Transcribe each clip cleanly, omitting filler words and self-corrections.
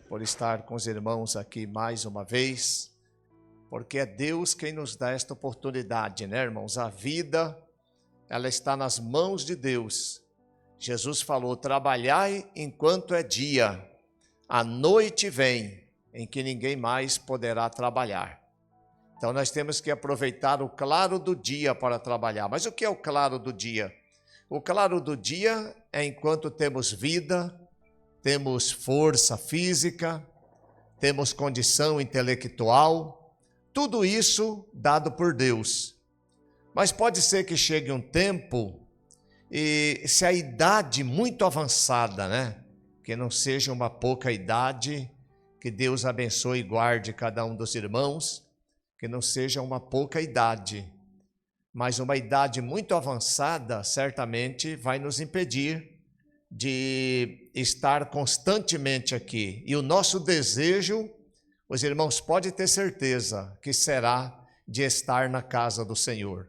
por estar com os irmãos aqui mais uma vez, porque é Deus quem nos dá esta oportunidade, né, irmãos? A vida, ela está nas mãos de Deus. Jesus falou: trabalhai enquanto é dia, a noite vem, em que ninguém mais poderá trabalhar. Então nós temos que aproveitar o claro do dia para trabalhar. Mas o que é o claro do dia? O claro do dia é enquanto temos vida, temos força física, temos condição intelectual, tudo isso dado por Deus. Mas pode ser que chegue um tempo, e se a idade muito avançada, né? Que não seja uma pouca idade, que Deus abençoe e guarde cada um dos irmãos, que não seja uma pouca idade, mas uma idade muito avançada certamente vai nos impedir de estar constantemente aqui. E o nosso desejo, os irmãos podem ter certeza que será de estar na casa do Senhor.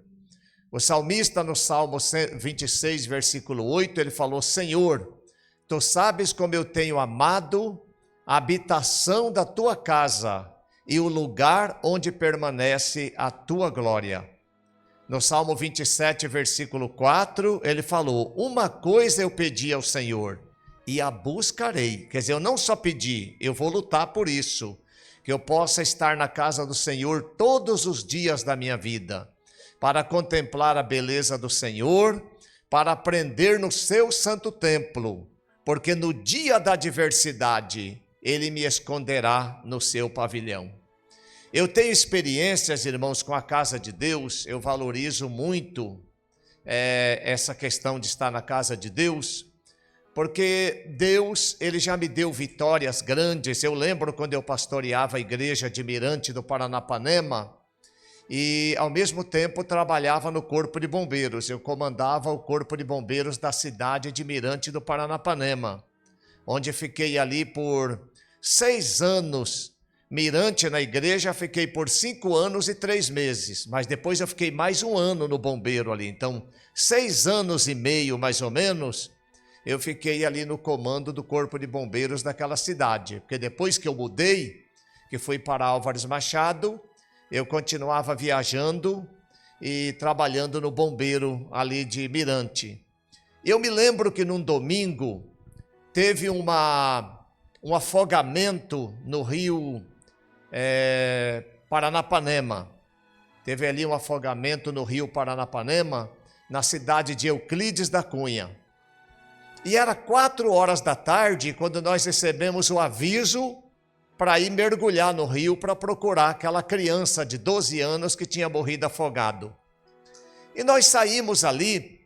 O salmista no Salmo 26, versículo 8, ele falou: Senhor, Tu sabes como eu tenho amado a habitação da Tua casa e o lugar onde permanece a Tua glória. No Salmo 27, versículo 4, ele falou: uma coisa eu pedi ao Senhor e a buscarei. Quer dizer, eu não só pedi, eu vou lutar por isso, que eu possa estar na casa do Senhor todos os dias da minha vida, para contemplar a beleza do Senhor, para aprender no seu santo templo, porque no dia da adversidade Ele me esconderá no seu pavilhão. Eu tenho experiências, irmãos, com a casa de Deus. Eu valorizo muito essa questão de estar na casa de Deus, porque Deus, Ele já me deu vitórias grandes. Eu lembro quando eu pastoreava a igreja de Mirante do Paranapanema e ao mesmo tempo trabalhava no Corpo de Bombeiros. Eu comandava o Corpo de Bombeiros da cidade de Mirante do Paranapanema, onde fiquei ali por 6 anos. Mirante na igreja fiquei por 5 anos e 3 meses, mas depois eu fiquei mais 1 ano no bombeiro ali. Então 6 anos e meio mais ou menos eu fiquei ali no comando do Corpo de Bombeiros daquela cidade, porque depois que eu mudei, que fui para Álvares Machado, eu continuava viajando e trabalhando no bombeiro ali de Mirante. Eu me lembro que num domingo teve um afogamento no rio Paranapanema. Teve ali um afogamento no rio Paranapanema, na cidade de Euclides da Cunha. E era 4 horas da tarde quando nós recebemos o aviso para ir mergulhar no rio para procurar aquela criança de 12 anos que tinha morrido afogado. E nós saímos ali,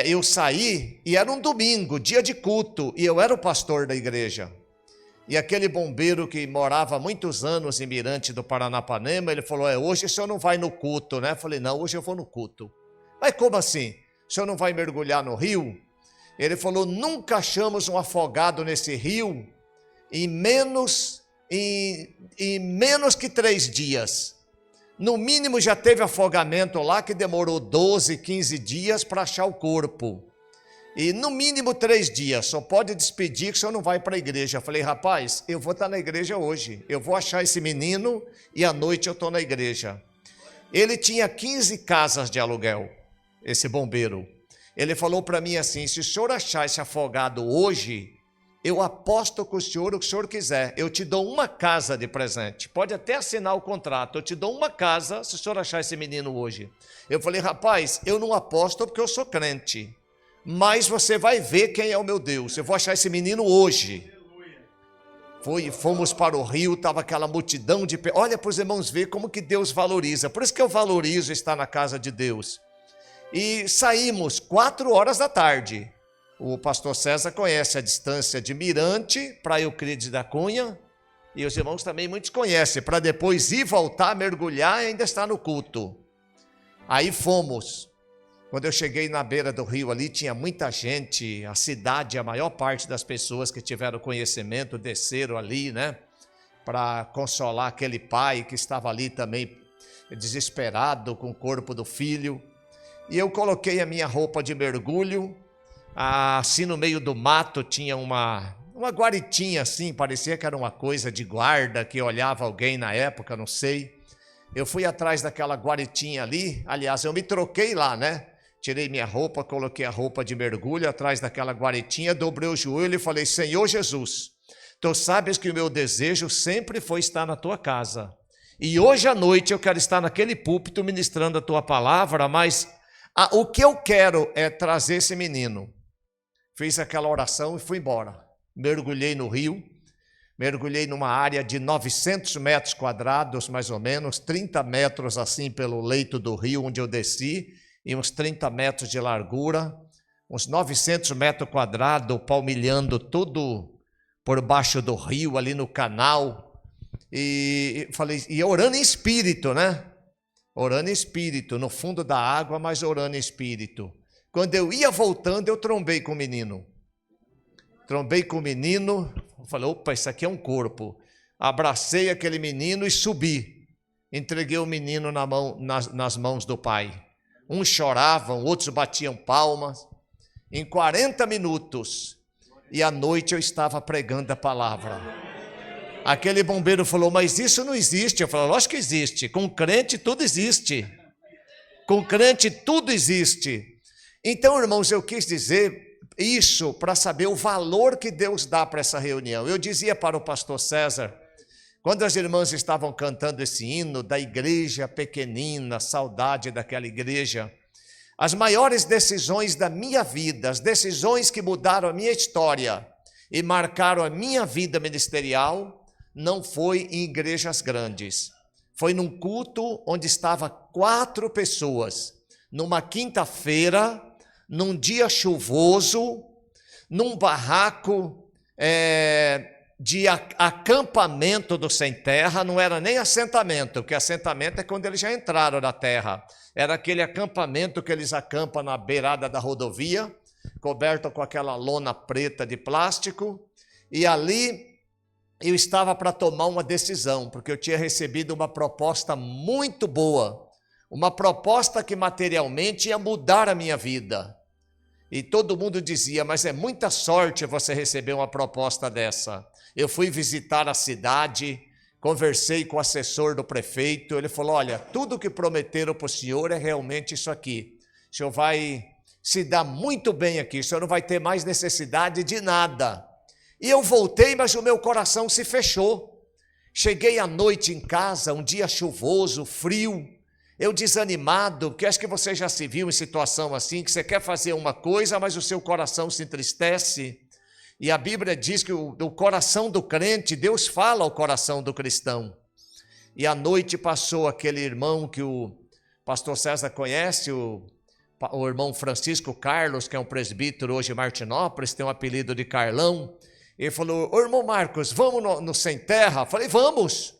eu saí e era um domingo, dia de culto, e eu era o pastor da igreja. E aquele bombeiro que morava há muitos anos em Mirante do Paranapanema, ele falou: hoje o senhor não vai no culto, né? Eu falei: não, hoje eu vou no culto. Mas como assim? O senhor não vai mergulhar no rio? Ele falou: nunca achamos um afogado nesse rio em menos que 3 dias. No mínimo já teve afogamento lá que demorou 12, 15 dias para achar o corpo. E no mínimo 3 dias, só pode despedir que o senhor não vai para a igreja. Eu falei: rapaz, eu vou estar na igreja hoje, eu vou achar esse menino e à noite eu estou na igreja. Ele tinha 15 casas de aluguel, esse bombeiro. Ele falou para mim assim: se o senhor achar esse afogado hoje, eu aposto com o senhor o que o senhor quiser, eu te dou uma casa de presente, pode até assinar o contrato, eu te dou uma casa se o senhor achar esse menino hoje. Eu falei: rapaz, eu não aposto porque eu sou crente, mas você vai ver quem é o meu Deus, eu vou achar esse menino hoje. Fomos para o rio, estava aquela multidão de... Olha para os irmãos ver como que Deus valoriza, por isso que eu valorizo estar na casa de Deus. E saímos 4 horas da tarde, o pastor César conhece a distância de Mirante para Euclides da Cunha, e os irmãos também muitos conhecem, para depois ir voltar, mergulhar e ainda estar no culto. Aí fomos. Quando eu cheguei na beira do rio ali, tinha muita gente, a cidade, a maior parte das pessoas que tiveram conhecimento desceram ali, né? Para consolar aquele pai que estava ali também desesperado com o corpo do filho. E eu coloquei a minha roupa de mergulho, assim no meio do mato tinha uma uma guaritinha assim, parecia que era uma coisa de guarda, que olhava alguém na época, não sei. Eu fui atrás daquela guaritinha ali, aliás, eu me troquei lá, né? Tirei minha roupa, coloquei a roupa de mergulho atrás daquela guaritinha, dobrei o joelho e falei, Senhor Jesus, Tu sabes que o meu desejo sempre foi estar na Tua casa. E hoje à noite eu quero estar naquele púlpito ministrando a Tua palavra, mas o que eu quero é trazer esse menino. Fiz aquela oração e fui embora. Mergulhei no rio, mergulhei numa área de 900 metros quadrados, mais ou menos, 30 metros assim pelo leito do rio onde eu desci, e uns 30 metros de largura, uns 900 metros quadrados, palmilhando tudo por baixo do rio, ali no canal. E falei, e orando em espírito, né? Orando em espírito, no fundo da água, mas orando em espírito. Quando eu ia voltando, eu trombei com o menino. Falei, opa, isso aqui é um corpo. Abracei aquele menino e subi. Entreguei o menino nas mãos do pai. Uns choravam, outros batiam palmas. Em 40 minutos, e à noite eu estava pregando a palavra. Aquele bombeiro falou, mas isso não existe. Eu falei, lógico que existe. Com crente tudo existe. Com crente tudo existe. Então, irmãos, eu quis dizer isso para saber o valor que Deus dá para essa reunião. Eu dizia para o pastor César, quando as irmãs estavam cantando esse hino da igreja pequenina, saudade daquela igreja, as maiores decisões da minha vida, as decisões que mudaram a minha história e marcaram a minha vida ministerial, não foi em igrejas grandes. Foi num culto onde estava 4 pessoas, numa quinta-feira, num dia chuvoso, num barraco de acampamento do Sem Terra. Não era nem assentamento, porque assentamento é quando eles já entraram na terra. Era aquele acampamento que eles acampam na beirada da rodovia, coberto com aquela lona preta de plástico, e ali eu estava para tomar uma decisão, porque eu tinha recebido uma proposta muito boa, uma proposta que materialmente ia mudar a minha vida. E todo mundo dizia, mas é muita sorte você receber uma proposta dessa. Eu fui visitar a cidade, conversei com o assessor do prefeito, ele falou, olha, tudo que prometeram para o senhor é realmente isso aqui. O senhor vai se dar muito bem aqui, o senhor não vai ter mais necessidade de nada. E eu voltei, mas o meu coração se fechou. Cheguei à noite em casa, um dia chuvoso, frio, eu desanimado, porque acho que você já se viu em situação assim, que você quer fazer uma coisa, mas o seu coração se entristece. E a Bíblia diz que o coração do crente, Deus fala ao coração do cristão. E à noite passou aquele irmão que o pastor César conhece, o irmão Francisco Carlos, que é um presbítero hoje em Martinópolis, tem um apelido de Carlão. Ele falou, ô irmão Marcos, vamos no Sem Terra? Falei, vamos.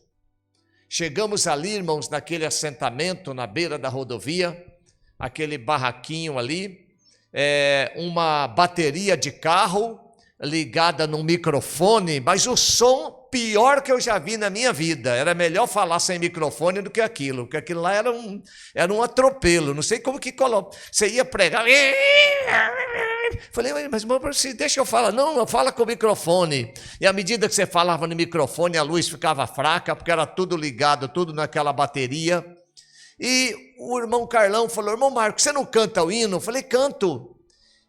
Chegamos ali, irmãos, naquele assentamento na beira da rodovia, aquele barraquinho ali, uma bateria de carro ligada num microfone, mas o som pior que eu já vi na minha vida. Era melhor falar sem microfone do que aquilo, porque aquilo lá era um atropelo. Não sei como que colocou. Você ia pregar. Falei, mas deixa eu falar. Não, fala com o microfone. E à medida que você falava no microfone, a luz ficava fraca, porque era tudo ligado, tudo naquela bateria. E o irmão Carlão falou, irmão Marcos, você não canta o hino? Eu falei, canto.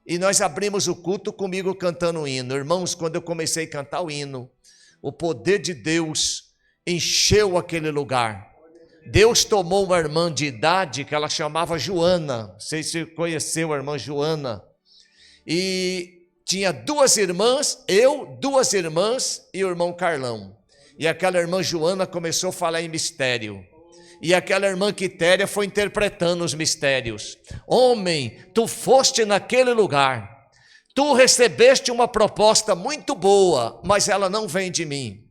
E nós abrimos o culto comigo cantando o hino. Irmãos, quando eu comecei a cantar o hino, o poder de Deus encheu aquele lugar. Deus tomou uma irmã de idade que ela chamava Joana. Não sei se você conheceu a irmã Joana. E tinha 2 irmãs, eu, 2 irmãs e o irmão Carlão. E aquela irmã Joana começou a falar em mistério. E aquela irmã Quitéria foi interpretando os mistérios. Homem, tu foste naquele lugar. Tu recebeste uma proposta muito boa, mas ela não vem de mim.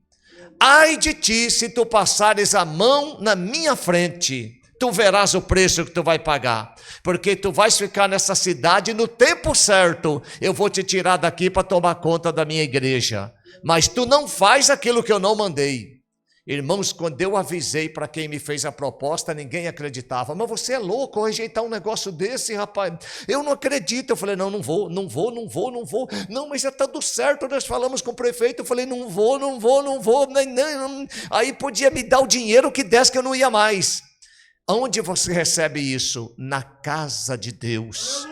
Ai de ti se tu passares a mão na minha frente. Tu verás o preço que tu vai pagar, porque tu vais ficar nessa cidade no tempo certo. Eu vou te tirar daqui para tomar conta da minha igreja, mas tu não faz aquilo que eu não mandei. Irmãos, quando eu avisei para quem me fez a proposta, ninguém acreditava. Mas você é louco rejeitar um negócio desse, rapaz? Eu não acredito. Eu falei, não vou. Não, mas já está tudo certo, nós falamos com o prefeito. Eu falei, não vou. Não. Aí podia me dar o dinheiro que desse que eu não ia mais. Onde você recebe isso? Na casa de Deus.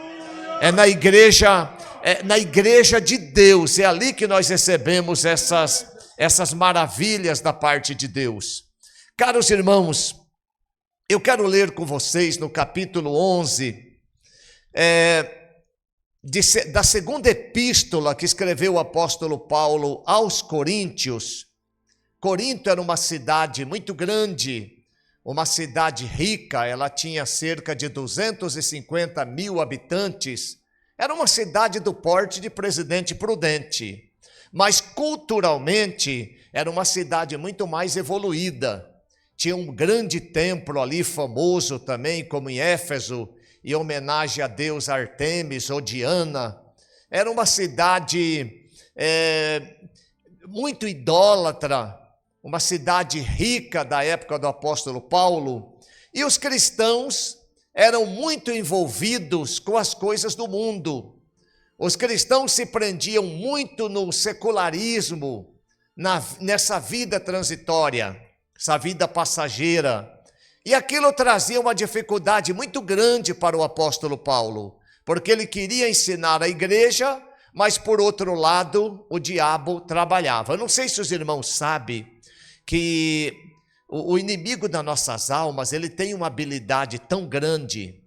É na igreja de Deus. É ali que nós recebemos essas maravilhas da parte de Deus. Caros irmãos, eu quero ler com vocês no capítulo 11, da segunda epístola que escreveu o apóstolo Paulo aos Coríntios. Corinto era uma cidade muito grande, uma cidade rica, ela tinha cerca de 250 mil habitantes. Era uma cidade do porte de Presidente Prudente. Mas culturalmente era uma cidade muito mais evoluída. Tinha um grande templo ali, famoso também, como em Éfeso, em homenagem a Deus Artemis ou Diana. Era uma cidade muito idólatra, uma cidade rica da época do apóstolo Paulo. E os cristãos eram muito envolvidos com as coisas do mundo. Os cristãos se prendiam muito no secularismo, nessa vida transitória, essa vida passageira. E aquilo trazia uma dificuldade muito grande para o apóstolo Paulo, porque ele queria ensinar a igreja, mas por outro lado o diabo trabalhava. Eu não sei se os irmãos sabem que o inimigo das nossas almas, ele tem uma habilidade tão grande.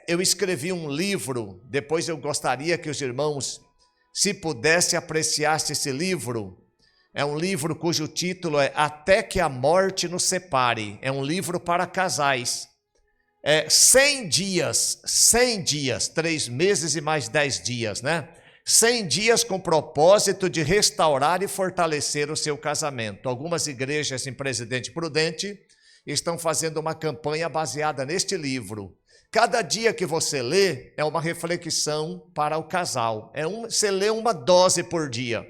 Eu escrevi um livro, depois eu gostaria que os irmãos, se pudessem, apreciassem esse livro. É um livro cujo título é Até que a Morte nos Separe. É um livro para casais. 100 dias, 3 meses e mais 10 dias, né? 100 dias com o propósito de restaurar e fortalecer o seu casamento. Algumas igrejas em Presidente Prudente estão fazendo uma campanha baseada neste livro. Cada dia que você lê é uma reflexão para o casal. Você lê uma dose por dia.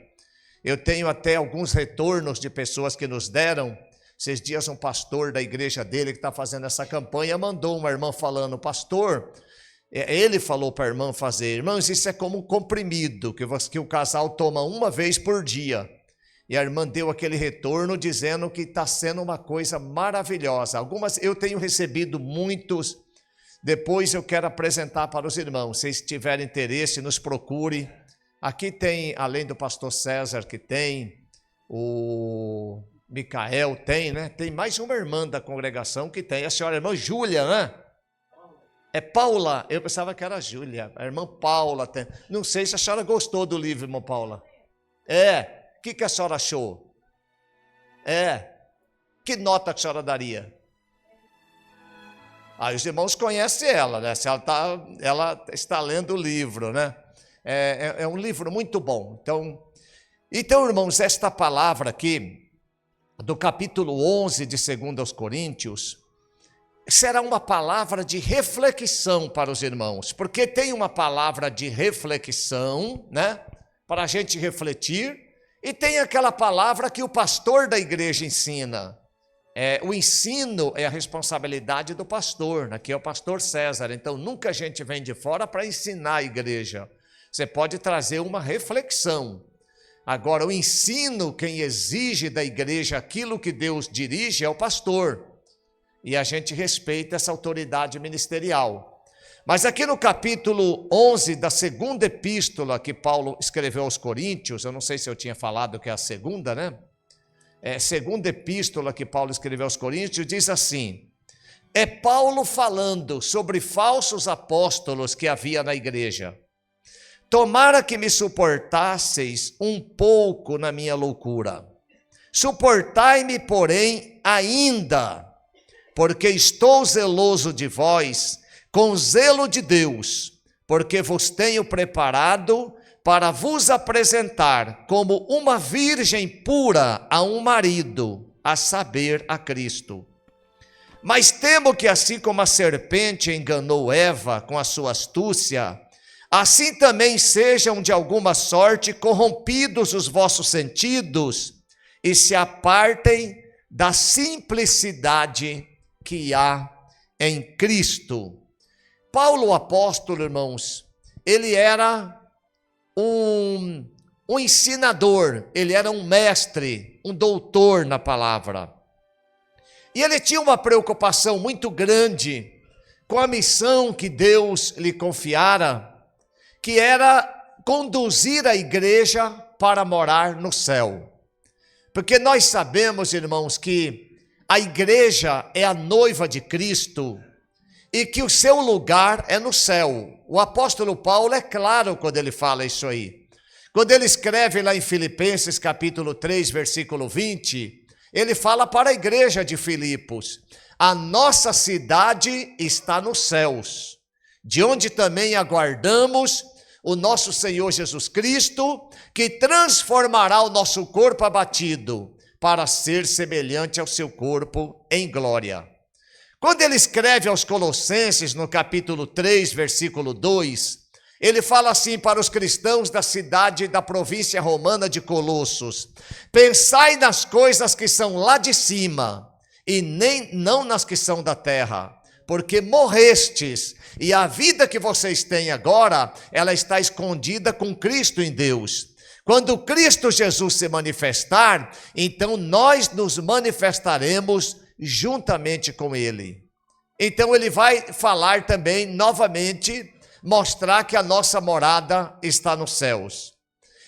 Eu tenho até alguns retornos de pessoas que nos deram. Esses dias um pastor da igreja dele que está fazendo essa campanha mandou uma irmã falando, pastor, ele falou para a irmã fazer, irmãos, isso é como um comprimido que o casal toma uma vez por dia. E a irmã deu aquele retorno dizendo que está sendo uma coisa maravilhosa. Eu tenho recebido muitos. Depois eu quero apresentar para os irmãos, se tiverem interesse, nos procure. Aqui tem, além do pastor César que tem, o Micael tem, né? Tem mais uma irmã da congregação que tem, a senhora irmã Júlia, né? É Paula, eu pensava que era Júlia, a irmã Paula tem. Não sei se a senhora gostou do livro, irmã Paula. O que a senhora achou? Que nota que a senhora daria? Os irmãos conhecem ela, né? Se ela está lendo o livro, né? É um livro muito bom. Então, irmãos, esta palavra aqui, do capítulo 11 de 2 aos Coríntios, será uma palavra de reflexão para os irmãos, porque tem uma palavra de reflexão, né? Para a gente refletir, e tem aquela palavra que o pastor da igreja ensina. O ensino é a responsabilidade do pastor, aqui é o pastor César, então nunca a gente vem de fora para ensinar a igreja. Você pode trazer uma reflexão. Agora, o ensino, quem exige da igreja aquilo que Deus dirige é o pastor. E a gente respeita essa autoridade ministerial. Mas aqui no capítulo 11 da segunda epístola que Paulo escreveu aos Coríntios, eu não sei se eu tinha falado que é a segunda, né? Segunda epístola que Paulo escreveu aos Coríntios, diz assim, é Paulo falando sobre falsos apóstolos que havia na igreja. Tomara que me suportasseis um pouco na minha loucura. Suportai-me, porém, ainda, porque estou zeloso de vós, com zelo de Deus, porque vos tenho preparado para vos apresentar como uma virgem pura a um marido, a saber, a Cristo. Mas temo que assim como a serpente enganou Eva com a sua astúcia, assim também sejam de alguma sorte corrompidos os vossos sentidos e se apartem da simplicidade que há em Cristo. Paulo, o apóstolo, irmãos, ele era um ensinador, ele era um mestre, um doutor na palavra. E ele tinha uma preocupação muito grande com a missão que Deus lhe confiara, que era conduzir a igreja para morar no céu. Porque nós sabemos, irmãos, que a igreja é a noiva de Cristo e que o seu lugar é no céu. O apóstolo Paulo é claro quando ele fala isso aí. Quando ele escreve lá em Filipenses capítulo 3, versículo 20, ele fala para a igreja de Filipos: a nossa cidade está nos céus, de onde também aguardamos o nosso Senhor Jesus Cristo, que transformará o nosso corpo abatido para ser semelhante ao seu corpo em glória. Quando ele escreve aos Colossenses, no capítulo 3, versículo 2, ele fala assim para os cristãos da cidade da província romana de Colossos: pensai nas coisas que são lá de cima, e não nas que são da terra, porque morrestes, e a vida que vocês têm agora, ela está escondida com Cristo em Deus. Quando Cristo Jesus se manifestar, então nós nos manifestaremos juntamente com Ele. Então ele vai falar também, novamente, mostrar que a nossa morada está nos céus.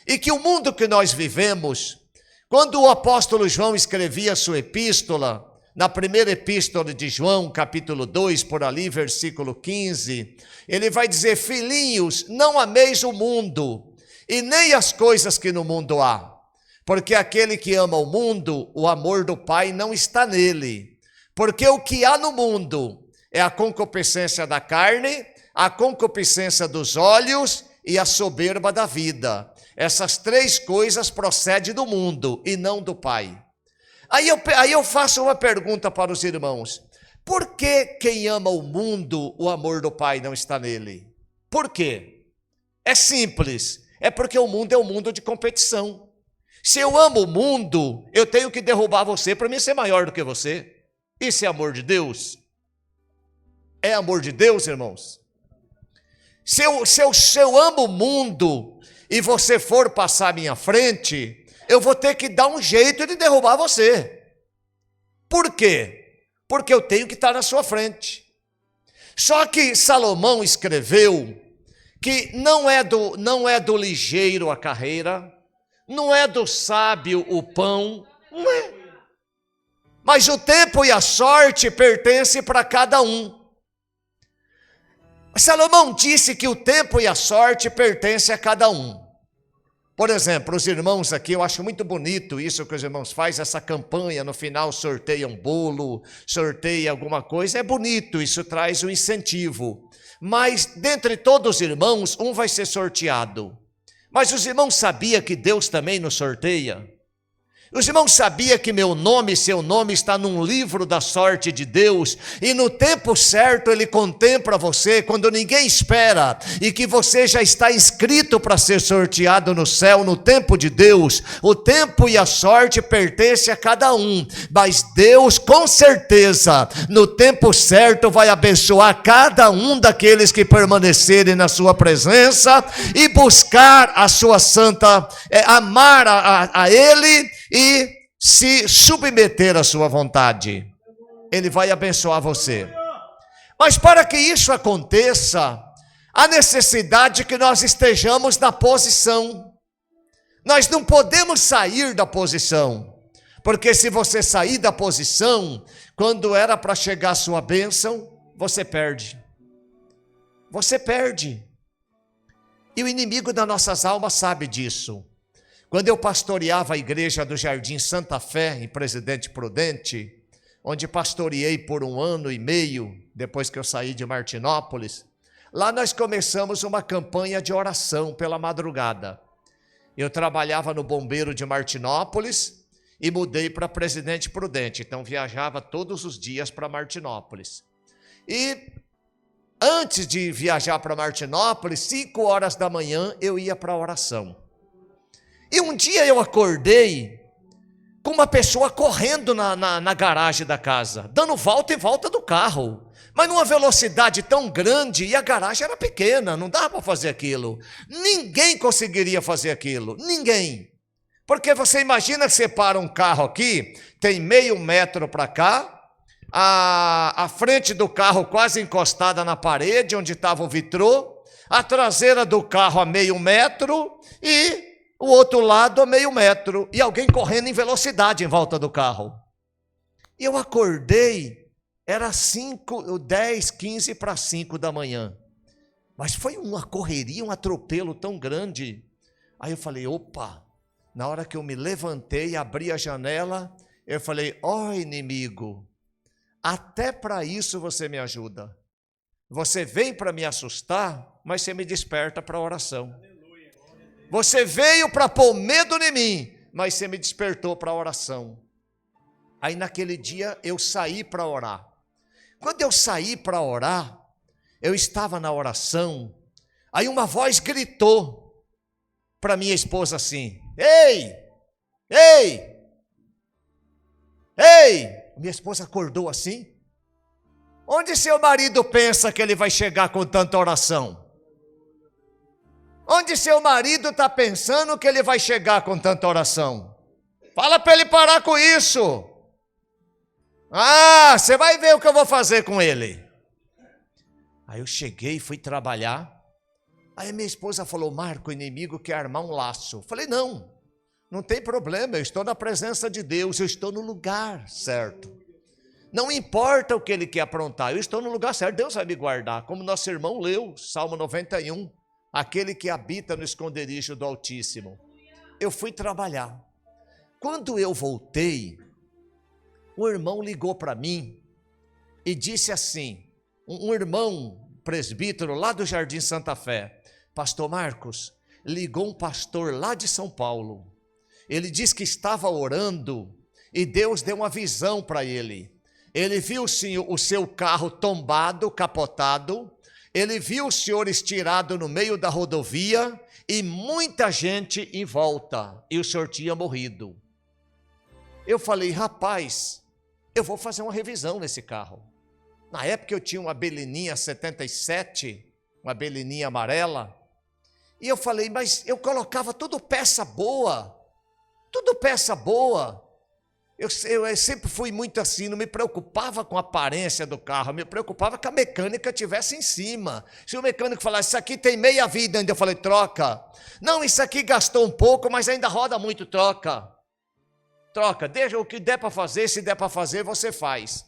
E que o mundo que nós vivemos, quando o apóstolo João escrevia sua epístola, na primeira epístola de João, capítulo 2, por ali, versículo 15, ele vai dizer: filhinhos, não ameis o mundo, e nem as coisas que no mundo há, porque aquele que ama o mundo, o amor do Pai não está nele. Porque o que há no mundo é a concupiscência da carne, a concupiscência dos olhos e a soberba da vida. Essas três coisas procedem do mundo e não do Pai. Aí eu faço uma pergunta para os irmãos: por que quem ama o mundo, o amor do Pai não está nele? Por quê? É simples, é porque o mundo é um mundo de competição. Se eu amo o mundo, eu tenho que derrubar você para mim ser maior do que você. Isso é amor de Deus? É amor de Deus, irmãos? Se eu amo o mundo e você for passar à minha frente, eu vou ter que dar um jeito de derrubar você. Por quê? Porque eu tenho que estar na sua frente. Só que Salomão escreveu que não é do ligeiro a carreira, não é do sábio o pão, não é. Mas o tempo e a sorte pertencem para cada um. Salomão disse que o tempo e a sorte pertencem a cada um. Por exemplo, os irmãos aqui, eu acho muito bonito isso que os irmãos fazem, essa campanha, no final sorteia um bolo, sorteia alguma coisa, é bonito, isso traz um incentivo. Mas dentre todos os irmãos, um vai ser sorteado. Mas os irmãos sabiam que Deus também nos sorteia? Os irmãos sabiam que meu nome e seu nome está num livro da sorte de Deus, e no tempo certo Ele contempla você, quando ninguém espera, e que você já está inscrito para ser sorteado no céu, no tempo de Deus. O tempo e a sorte pertencem a cada um, mas Deus com certeza, no tempo certo, vai abençoar cada um daqueles que permanecerem na sua presença, e buscar a sua santa, amar a Ele, e se submeter à sua vontade. Ele vai abençoar você. Mas para que isso aconteça, há necessidade que nós estejamos na posição. Nós não podemos sair da posição, porque se você sair da posição, quando era para chegar a sua bênção, você perde. Você perde. E o inimigo das nossas almas sabe disso. Quando eu pastoreava a igreja do Jardim Santa Fé, em Presidente Prudente, onde pastoreei por 1 ano e meio, depois que eu saí de Martinópolis, lá nós começamos uma campanha de oração pela madrugada. Eu trabalhava no Bombeiro de Martinópolis e mudei para Presidente Prudente, então viajava todos os dias para Martinópolis. E antes de viajar para Martinópolis, 5 horas da manhã, eu ia para a oração. E um dia eu acordei com uma pessoa correndo na garagem da casa, dando volta e volta do carro, mas numa velocidade tão grande, e a garagem era pequena, não dava para fazer aquilo. Ninguém conseguiria fazer aquilo, ninguém. Porque você imagina que você para um carro aqui, tem meio metro para cá, a frente do carro quase encostada na parede, onde estava o vitrô, a traseira do carro a meio metro e o outro lado a meio metro, e alguém correndo em velocidade em volta do carro. E eu acordei, era 10, 15 para 5 da manhã, mas foi uma correria, um atropelo tão grande. Aí eu falei, opa, na hora que eu me levantei, abri a janela, eu falei, ó inimigo, até para isso você me ajuda. Você vem para me assustar, mas você me desperta para a oração. Você veio para pôr medo em mim, mas você me despertou para a oração. Aí naquele dia eu saí para orar. Quando eu saí para orar, eu estava na oração, aí uma voz gritou para minha esposa assim, ei, ei, ei. Minha esposa acordou assim. Onde seu marido pensa que ele vai chegar com tanta oração? Onde seu marido está pensando que ele vai chegar com tanta oração? Fala para ele parar com isso. Ah, você vai ver o que eu vou fazer com ele. Aí eu cheguei e fui trabalhar. Aí minha esposa falou, Marco, o inimigo quer armar um laço. Falei, não tem problema, eu estou na presença de Deus, eu estou no lugar certo. Não importa o que ele quer aprontar, eu estou no lugar certo, Deus vai me guardar. Como nosso irmão leu, Salmo 91, aquele que habita no esconderijo do Altíssimo. Eu fui trabalhar. Quando eu voltei, o irmão ligou para mim e disse assim, um irmão presbítero lá do Jardim Santa Fé, pastor Marcos, ligou um pastor lá de São Paulo. Ele disse que estava orando e Deus deu uma visão para ele. Ele viu o seu carro tombado, capotado. Ele viu o senhor estirado no meio da rodovia e muita gente em volta. E o senhor tinha morrido. Eu falei, rapaz, eu vou fazer uma revisão nesse carro. Na época eu tinha uma Belininha 77, uma Belininha amarela. E eu falei, mas eu colocava tudo peça boa. Tudo peça boa. Eu sempre fui muito assim, não me preocupava com a aparência do carro, me preocupava que a mecânica estivesse em cima. Se o mecânico falasse, isso aqui tem meia vida ainda, eu falei, troca. Não, isso aqui gastou um pouco, mas ainda roda muito, troca. Troca, deixa o que der para fazer, se der para fazer, você faz.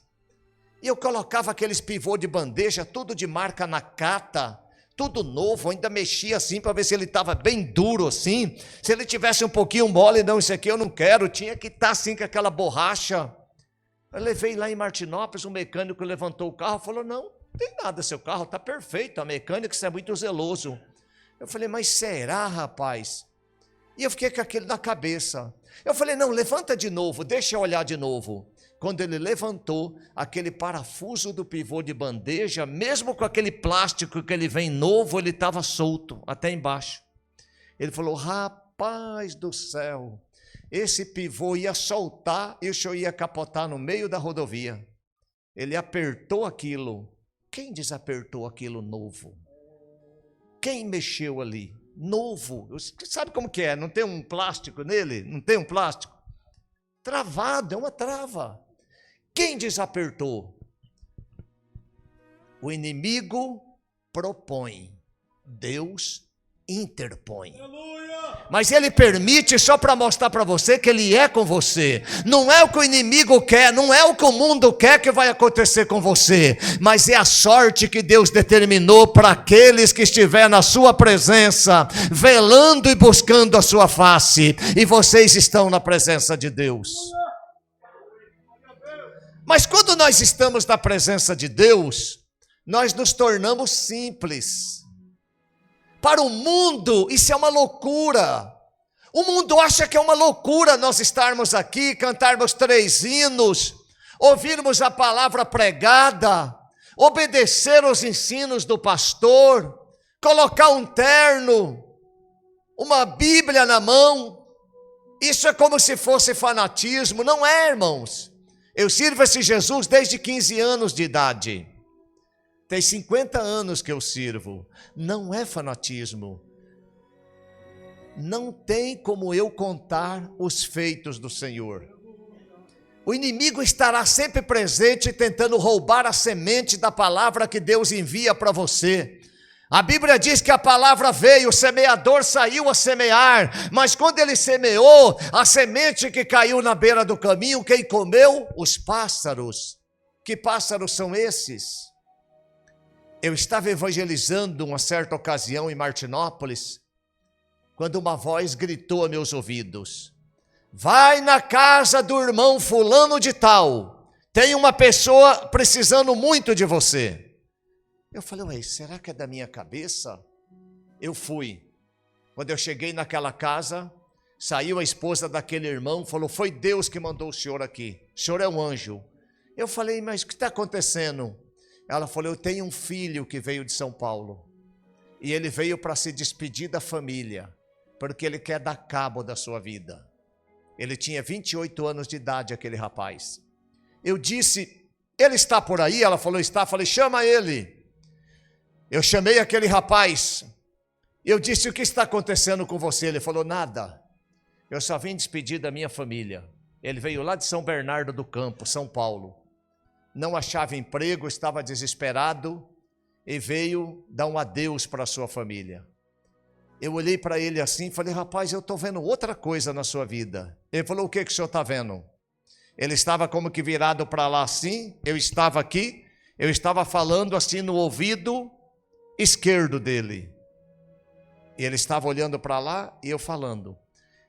E eu colocava aqueles pivô de bandeja, tudo de marca Nakata, tudo novo, ainda mexia assim para ver se ele estava bem duro assim, se ele tivesse um pouquinho mole, não, isso aqui eu não quero, tinha que estar assim com aquela borracha. Eu levei lá em Martinópolis, um mecânico levantou o carro, falou, não tem nada, seu carro está perfeito, a mecânica, você é muito zeloso. Eu falei, mas será, rapaz? E eu fiquei com aquilo na cabeça. Eu falei, não, levanta de novo, deixa eu olhar de novo. Quando ele levantou, aquele parafuso do pivô de bandeja, mesmo com aquele plástico que ele vem novo, ele estava solto, até embaixo. Ele falou, rapaz do céu, esse pivô ia soltar e o senhor ia capotar no meio da rodovia. Ele apertou aquilo. Quem desapertou aquilo novo? Quem mexeu ali? Novo. Sabe como que é? Não tem um plástico nele? Não tem um plástico? Travado, é uma trava. Quem desapertou? O inimigo propõe, Deus interpõe. Mas ele permite só para mostrar para você que ele é com você. Não é o que o inimigo quer, não é o que o mundo quer que vai acontecer com você, mas é a sorte que Deus determinou para aqueles que estiver na sua presença, velando e buscando a sua face, e vocês estão na presença de Deus. Mas quando nós estamos na presença de Deus, nós nos tornamos simples. Para o mundo, isso é uma loucura. O mundo acha que é uma loucura nós estarmos aqui, cantarmos 3 hinos, ouvirmos a palavra pregada, obedecer os ensinos do pastor, colocar um terno, uma Bíblia na mão. Isso é como se fosse fanatismo. Não é, irmãos. Eu sirvo esse Jesus desde 15 anos de idade. Tem 50 anos que eu sirvo. Não é fanatismo. Não tem como eu contar os feitos do Senhor. O inimigo estará sempre presente tentando roubar a semente da palavra que Deus envia para você. A Bíblia diz que a palavra veio, o semeador saiu a semear, mas quando ele semeou, a semente que caiu na beira do caminho, quem comeu? Os pássaros. Que pássaros são esses? Eu estava evangelizando uma certa ocasião em Martinópolis, quando uma voz gritou a meus ouvidos: vai na casa do irmão fulano de tal, tem uma pessoa precisando muito de você. Eu falei, ué, será que é da minha cabeça? Eu fui. Quando eu cheguei naquela casa, saiu a esposa daquele irmão, falou, foi Deus que mandou o senhor aqui, o senhor é um anjo. Eu falei, mas o que está acontecendo? Ela falou, eu tenho um filho que veio de São Paulo, e ele veio para se despedir da família, porque ele quer dar cabo da sua vida. Ele tinha 28 anos de idade, aquele rapaz. Eu disse, ele está por aí? Ela falou, está. Falei, chama ele. Eu chamei aquele rapaz. Eu disse, o que está acontecendo com você? Ele falou, nada. Eu só vim despedir da minha família. Ele veio lá de São Bernardo do Campo, São Paulo. Não achava emprego, estava desesperado e veio dar um adeus para a sua família. Eu olhei para ele assim e falei, rapaz, eu estou vendo outra coisa na sua vida. Ele falou, o que o senhor está vendo? Ele estava como que virado para lá assim, eu estava aqui, eu estava falando assim no ouvido esquerdo dele. E ele estava olhando para lá e eu falando.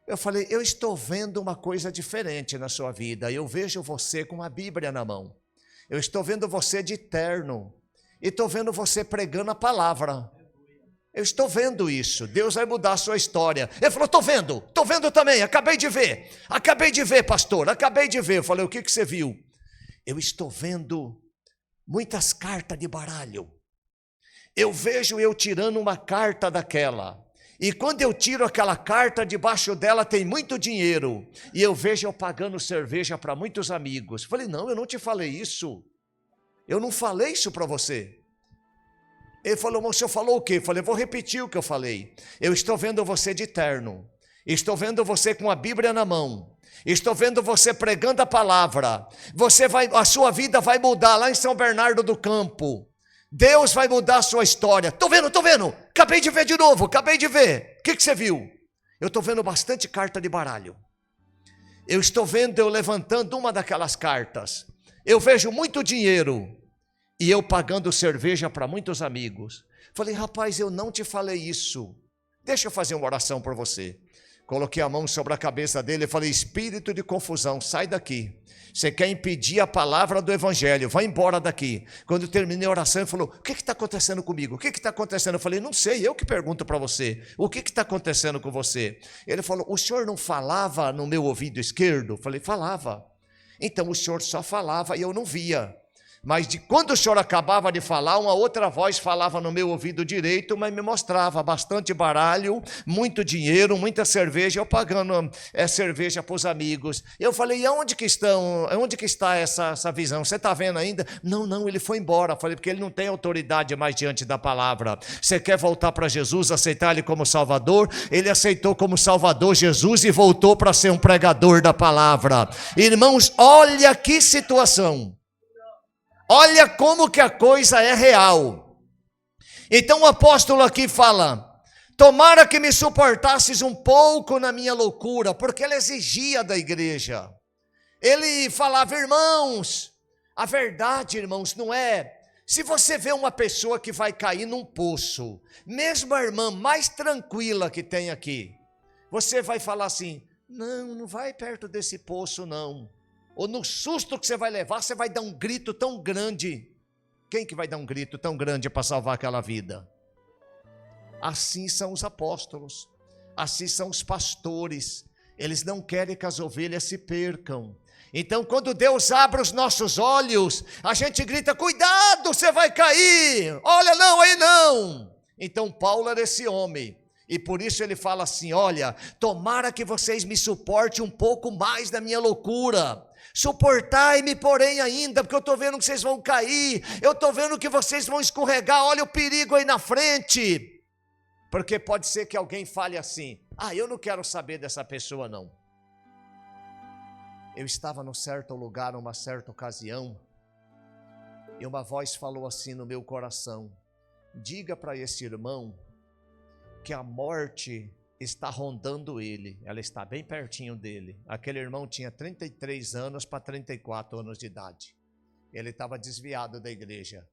Eu falei, eu estou vendo uma coisa diferente na sua vida. Eu vejo você com a Bíblia na mão. Eu estou vendo você de terno. E estou vendo você pregando a palavra. Eu estou vendo isso. Deus vai mudar a sua história. Ele falou, estou vendo também. Acabei de ver, pastor, acabei de ver. Eu falei, o que você viu? Eu estou vendo muitas cartas de baralho. Eu vejo eu tirando uma carta daquela, e quando eu tiro aquela carta, debaixo dela tem muito dinheiro, e eu vejo eu pagando cerveja para muitos amigos. Falei, não, eu não te falei isso, eu não falei isso para você. Ele falou, mas o senhor falou o quê? Eu falei, vou repetir o que eu falei. Eu estou vendo você de terno, estou vendo você com a Bíblia na mão, estou vendo você pregando a palavra, a sua vida vai mudar lá em São Bernardo do Campo. Deus vai mudar a sua história. Estou vendo, acabei de ver de novo, acabei de ver. O que você viu? Eu estou vendo bastante carta de baralho. Eu estou vendo eu levantando uma daquelas cartas. Eu vejo muito dinheiro e eu pagando cerveja para muitos amigos. Falei, rapaz, eu não te falei isso. Deixa eu fazer uma oração por você. Coloquei a mão sobre a cabeça dele e falei, espírito de confusão, sai daqui. Você quer impedir a palavra do evangelho, vai embora daqui. Quando eu terminei a oração, ele falou, o que está acontecendo comigo? O que está acontecendo? Eu falei, não sei, eu que pergunto para você. O que está acontecendo com você? Ele falou, o senhor não falava no meu ouvido esquerdo? Eu falei, falava. Então o senhor só falava e eu não via. Mas quando o senhor acabava de falar, uma outra voz falava no meu ouvido direito, mas me mostrava bastante baralho, muito dinheiro, muita cerveja, eu pagando cerveja para os amigos. Eu falei, onde que está essa visão? Você está vendo ainda? Não, ele foi embora. Eu falei, porque ele não tem autoridade mais diante da palavra. Você quer voltar para Jesus, aceitar ele como Salvador? Ele aceitou como Salvador Jesus e voltou para ser um pregador da palavra. Irmãos, olha que situação. Olha como que a coisa é real. Então o apóstolo aqui fala, tomara que me suportasses um pouco na minha loucura, porque ele exigia da igreja. Ele falava, irmãos, a verdade, irmãos, não é, se você vê uma pessoa que vai cair num poço, mesmo a irmã mais tranquila que tem aqui, você vai falar assim, não vai perto desse poço não. Ou no susto que você vai levar, você vai dar um grito tão grande. Quem que vai dar um grito tão grande para salvar aquela vida? Assim são os apóstolos, assim são os pastores. Eles não querem que as ovelhas se percam. Então quando Deus abre os nossos olhos, a gente grita, cuidado, você vai cair. Olha não, aí não. Então Paulo era esse homem. E por isso ele fala assim: olha, tomara que vocês me suportem um pouco mais da minha loucura. Suportai-me, porém, ainda, porque eu estou vendo que vocês vão cair, eu estou vendo que vocês vão escorregar, olha o perigo aí na frente. Porque pode ser que alguém fale assim: ah, eu não quero saber dessa pessoa não. Eu estava num certo lugar, numa certa ocasião, e uma voz falou assim no meu coração: diga para esse irmão que a morte está rondando ele, ela está bem pertinho dele. Aquele irmão tinha 33 anos para 34 anos de idade. Ele estava desviado da igreja.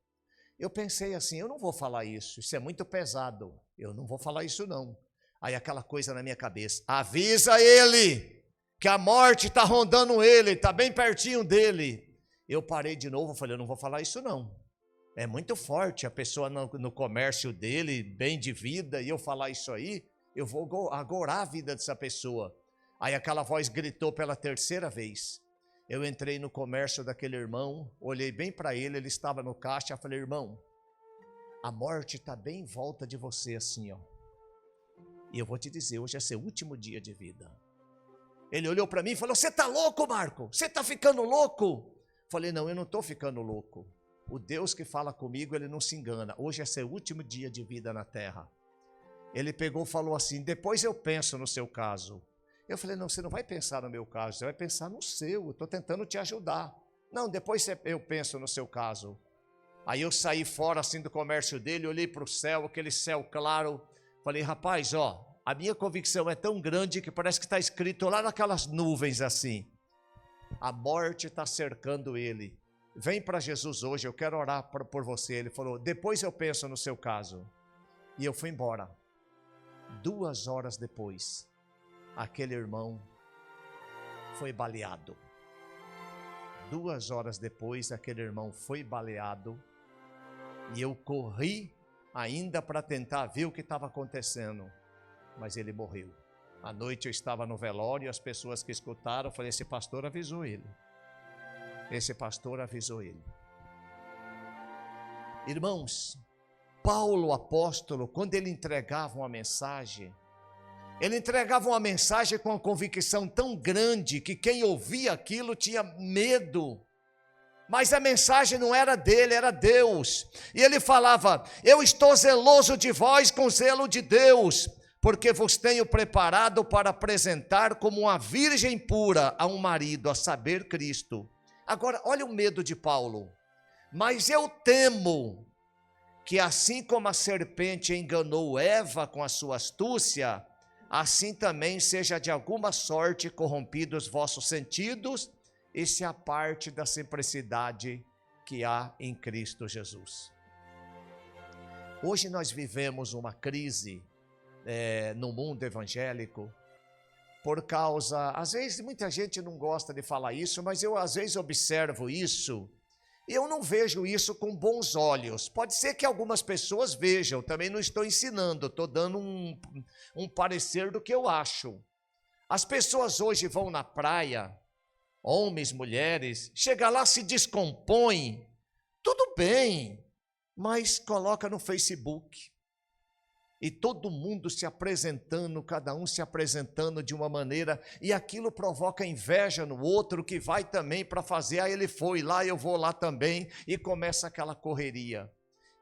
Eu pensei assim: eu não vou falar isso é muito pesado, eu não vou falar isso não. Aí aquela coisa na minha cabeça: avisa ele que a morte está rondando ele, está bem pertinho dele. Eu parei de novo, falei: eu não vou falar isso não. É muito forte a pessoa no comércio dele, bem de vida, e eu falar isso aí, eu vou agorar a vida dessa pessoa. Aí aquela voz gritou pela terceira vez. Eu entrei no comércio daquele irmão, olhei bem para ele, ele estava no caixa, eu falei: irmão, a morte está bem em volta de você assim, ó. E eu vou te dizer, hoje é seu último dia de vida. Ele olhou para mim e falou: você está louco, Marco? Você está ficando louco? Falei: não, eu não estou ficando louco. O Deus que fala comigo, ele não se engana. Hoje é seu último dia de vida na terra. Ele pegou e falou assim: depois eu penso no seu caso. Eu falei: não, você não vai pensar no meu caso, você vai pensar no seu, eu estou tentando te ajudar. Não, depois eu penso no seu caso. Aí eu saí fora assim do comércio dele, olhei para o céu, aquele céu claro. Falei: rapaz, ó, a minha convicção é tão grande que parece que está escrito lá naquelas nuvens assim: a morte está cercando ele. Vem para Jesus hoje, eu quero orar por você. Ele falou: depois eu penso no seu caso. E eu fui embora. 2 horas depois, aquele irmão foi baleado. 2 horas depois, aquele irmão foi baleado. E eu corri ainda para tentar ver o que estava acontecendo. Mas ele morreu. À noite eu estava no velório e as pessoas que escutaram, eu falei: esse pastor avisou ele. Esse pastor avisou ele. Irmãos, Paulo, apóstolo, quando ele entregava uma mensagem, ele entregava uma mensagem com uma convicção tão grande que quem ouvia aquilo tinha medo. Mas a mensagem não era dele, era Deus. E ele falava: eu estou zeloso de vós com zelo de Deus, porque vos tenho preparado para apresentar como uma virgem pura a um marido, a saber, Cristo. Agora, olha o medo de Paulo. Mas eu temo que assim como a serpente enganou Eva com a sua astúcia, assim também seja de alguma sorte corrompidos os vossos sentidos e se aparte da simplicidade que há em Cristo Jesus. Hoje nós vivemos uma crise no mundo evangélico, por causa, às vezes muita gente não gosta de falar isso, mas eu às vezes observo isso, e eu não vejo isso com bons olhos. Pode ser que algumas pessoas vejam, também não estou ensinando, estou dando um parecer do que eu acho. As pessoas hoje vão na praia, homens, mulheres, chega lá, se descompõem, tudo bem, mas coloca no Facebook. E todo mundo se apresentando, cada um se apresentando de uma maneira, e aquilo provoca inveja no outro, que vai também para fazer: ah, ele foi lá, eu vou lá também, e começa aquela correria.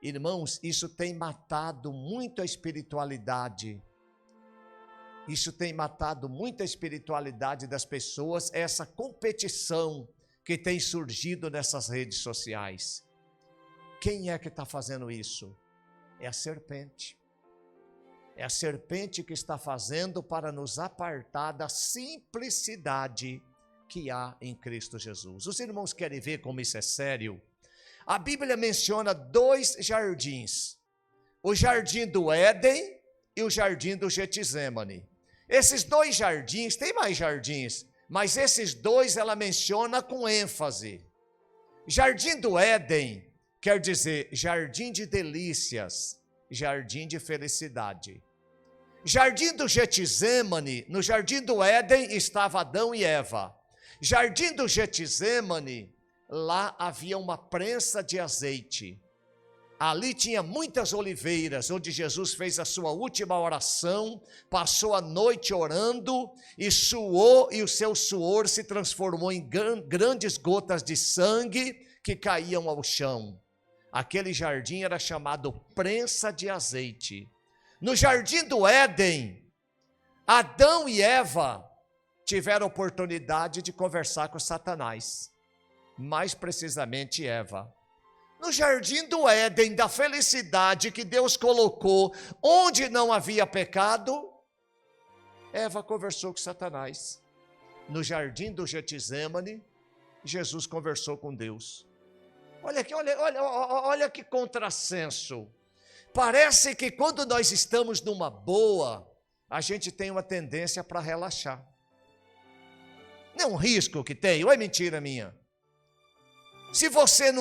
Irmãos, isso tem matado muito a espiritualidade. Isso tem matado muito a espiritualidade das pessoas, essa competição que tem surgido nessas redes sociais. Quem é que está fazendo isso? É a serpente. É a serpente que está fazendo para nos apartar da simplicidade que há em Cristo Jesus. Os irmãos querem ver como isso é sério? A Bíblia menciona 2 jardins: o jardim do Éden e o jardim do Getsemane. Esses 2 jardins, tem mais jardins, mas esses 2 ela menciona com ênfase. Jardim do Éden quer dizer jardim de delícias, jardim de felicidade. Jardim do Getsemane, no jardim do Éden estava Adão e Eva. Jardim do Getsemane, lá havia uma prensa de azeite. Ali tinha muitas oliveiras, onde Jesus fez a sua última oração, passou a noite orando e suou, e o seu suor se transformou em grandes gotas de sangue que caíam ao chão. Aquele jardim era chamado prensa de azeite. No jardim do Éden, Adão e Eva tiveram oportunidade de conversar com Satanás, mais precisamente Eva. No jardim do Éden, da felicidade que Deus colocou, onde não havia pecado, Eva conversou com Satanás. No jardim do Getsemane, Jesus conversou com Deus. Olha que contrassenso. Parece que quando nós estamos numa boa, a gente tem uma tendência para relaxar. Não é um risco que tem, ou é mentira minha? Se você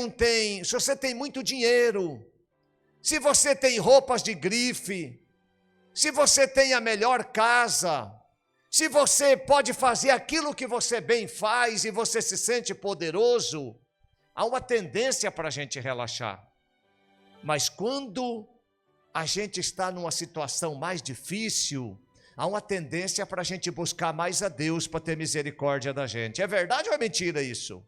tem muito dinheiro, se você tem roupas de grife, se você tem a melhor casa, se você pode fazer aquilo que você bem faz e você se sente poderoso, há uma tendência para a gente relaxar. Mas quando a gente está numa situação mais difícil, há uma tendência para a gente buscar mais a Deus para ter misericórdia da gente. É verdade ou é mentira isso?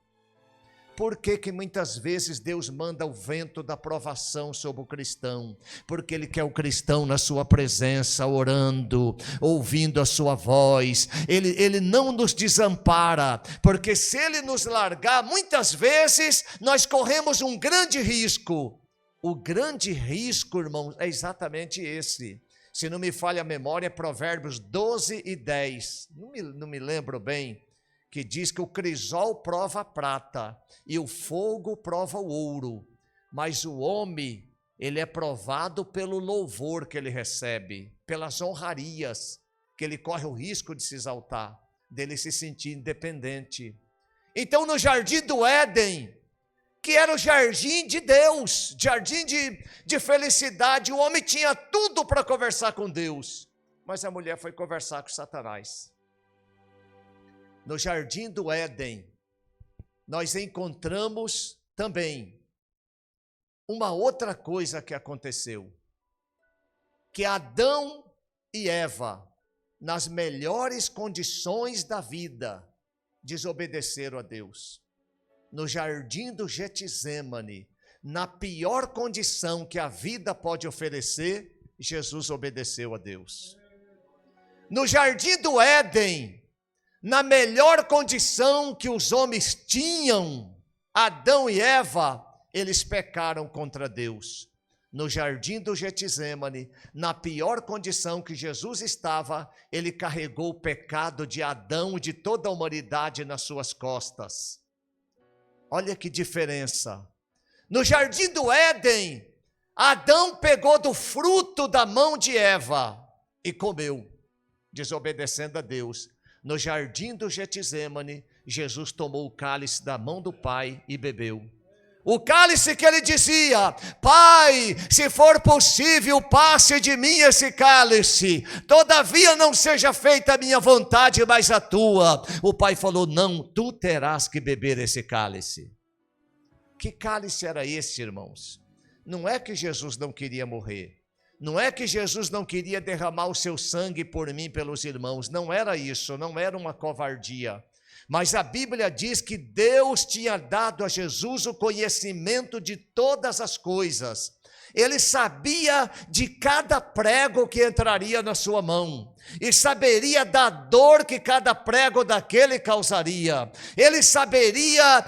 Por que muitas vezes Deus manda o vento da provação sobre o cristão? Porque Ele quer o cristão na sua presença, orando, ouvindo a sua voz. Ele não nos desampara, porque se Ele nos largar, muitas vezes nós corremos um grande risco. O grande risco, irmãos, é exatamente esse. Se não me falha a memória, é Provérbios 12 e 10. Não me lembro bem. Que diz que o crisol prova a prata e o fogo prova o ouro, mas o homem, ele é provado pelo louvor que ele recebe, pelas honrarias, que ele corre o risco de se exaltar, dele se sentir independente. Então no jardim do Éden, que era o jardim de Deus, jardim de felicidade, o homem tinha tudo para conversar com Deus, mas a mulher foi conversar com Satanás. No jardim do Éden, nós encontramos também uma outra coisa que aconteceu, que Adão e Eva, nas melhores condições da vida, desobedeceram a Deus. No jardim do Getsemane, na pior condição que a vida pode oferecer, Jesus obedeceu a Deus. No jardim do Éden, na melhor condição que os homens tinham, Adão e Eva, eles pecaram contra Deus. No jardim do Getsemane, na pior condição que Jesus estava, ele carregou o pecado de Adão e de toda a humanidade nas suas costas. Olha que diferença. No jardim do Éden, Adão pegou do fruto da mão de Eva e comeu, desobedecendo a Deus. No jardim do Getsemane, Jesus tomou o cálice da mão do Pai e bebeu. O cálice que ele dizia: Pai, se for possível, passe de mim esse cálice, todavia não seja feita a minha vontade, mas a tua. O Pai falou: não, tu terás que beber esse cálice. Que cálice era esse, irmãos? Não é que Jesus não queria morrer, não é que Jesus não queria derramar o seu sangue por mim, pelos irmãos, não era isso, não era uma covardia. Mas a Bíblia diz que Deus tinha dado a Jesus o conhecimento de todas as coisas. Ele sabia de cada prego que entraria na sua mão, e saberia da dor que cada prego daquele causaria. Ele saberia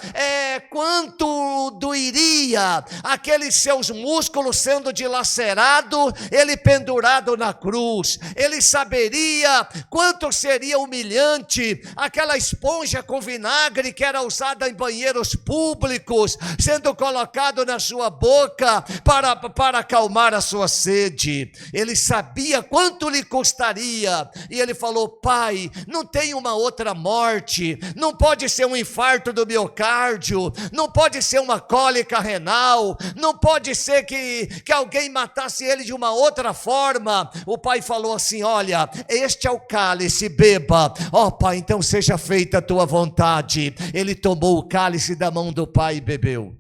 quanto doeria aqueles seus músculos sendo dilacerados, ele pendurado na cruz. Ele saberia quanto seria humilhante aquela esponja com vinagre que era usada em banheiros públicos, sendo colocado na sua boca para acalmar a sua sede. Ele sabia quanto lhe custaria. E ele falou: Pai, não tem uma outra morte, não pode ser um infarto do miocárdio, não pode ser uma cólica renal, não pode ser que alguém matasse ele de uma outra forma. O Pai falou assim: olha, este é o cálice, beba. Ó Pai, então seja feita a tua vontade. Ele tomou o cálice da mão do Pai e bebeu.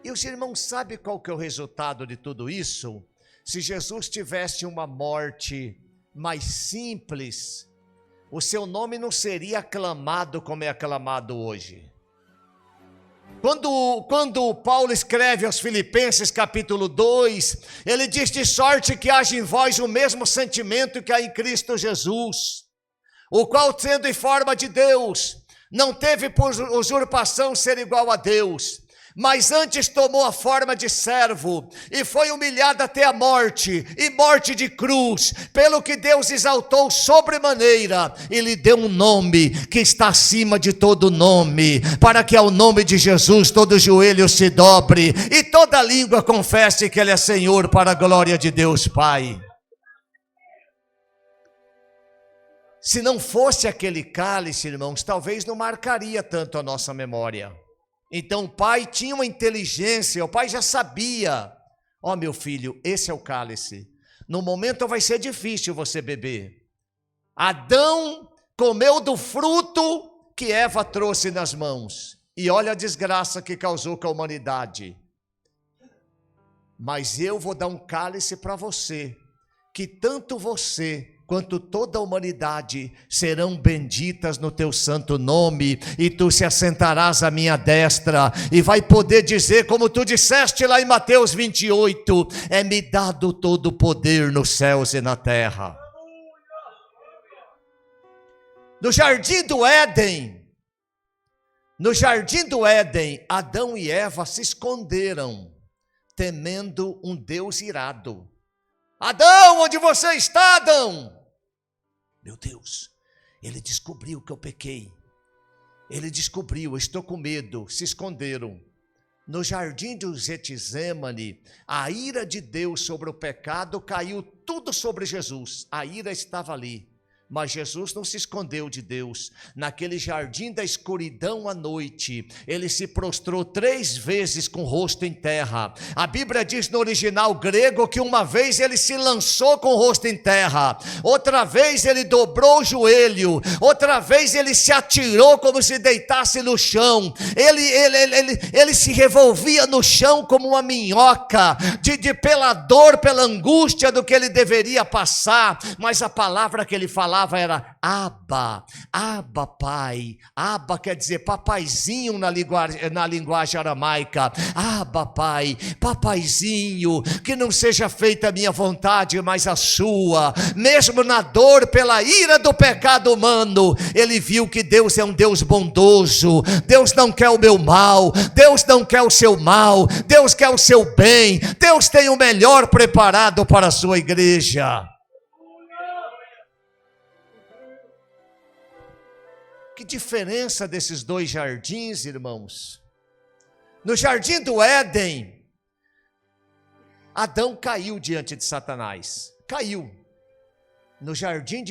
E os irmãos sabem qual que é o resultado de tudo isso? Se Jesus tivesse uma morte mais simples, o seu nome não seria aclamado como é aclamado hoje. Quando Paulo escreve aos Filipenses capítulo 2, ele diz: de sorte que haja em vós o mesmo sentimento que há em Cristo Jesus, o qual, sendo em forma de Deus, não teve por usurpação ser igual a Deus, mas antes tomou a forma de servo, e foi humilhado até a morte, e morte de cruz, pelo que Deus exaltou sobremaneira, e lhe deu um nome, que está acima de todo nome, para que ao nome de Jesus todo joelho se dobre, e toda língua confesse que Ele é Senhor, para a glória de Deus Pai. Se não fosse aquele cálice, irmãos, talvez não marcaria tanto a nossa memória. Então o pai tinha uma inteligência, o pai já sabia: ó, meu filho, esse é o cálice, no momento vai ser difícil você beber. Adão comeu do fruto que Eva trouxe nas mãos, e olha a desgraça que causou com a humanidade. Mas eu vou dar um cálice para você, que tanto você quanto toda a humanidade serão benditas no teu santo nome, e tu se assentarás à minha destra, e vai poder dizer, como tu disseste lá em Mateus 28, é-me dado todo o poder nos céus e na terra. No jardim do Éden, Adão e Eva se esconderam, temendo um Deus irado. Adão, onde você está, Adão? Meu Deus, ele descobriu que eu pequei. Ele descobriu, eu estou com medo. Se esconderam. No jardim de Getsêmani, a ira de Deus sobre o pecado caiu tudo sobre Jesus. A ira estava ali. Mas Jesus não se escondeu de Deus. Naquele jardim da escuridão à noite, ele se prostrou 3 vezes com o rosto em terra. A Bíblia diz no original grego que uma vez ele se lançou com o rosto em terra, outra vez ele dobrou o joelho, outra vez ele se atirou como se deitasse no chão. Ele se revolvia no chão como uma minhoca, pela dor, pela angústia do que ele deveria passar. Mas a palavra que ele falava era Abba, Abba Pai. Abba quer dizer papaizinho na linguagem aramaica. Abba Pai, papaizinho, que não seja feita a minha vontade, mas a sua. Mesmo na dor pela ira do pecado humano, ele viu que Deus é um Deus bondoso. Deus não quer o meu mal, Deus não quer o seu mal, Deus quer o seu bem. Deus tem o melhor preparado para a sua igreja. Que diferença desses 2 jardins, irmãos? No jardim do Éden, Adão caiu diante de Satanás. Caiu. No jardim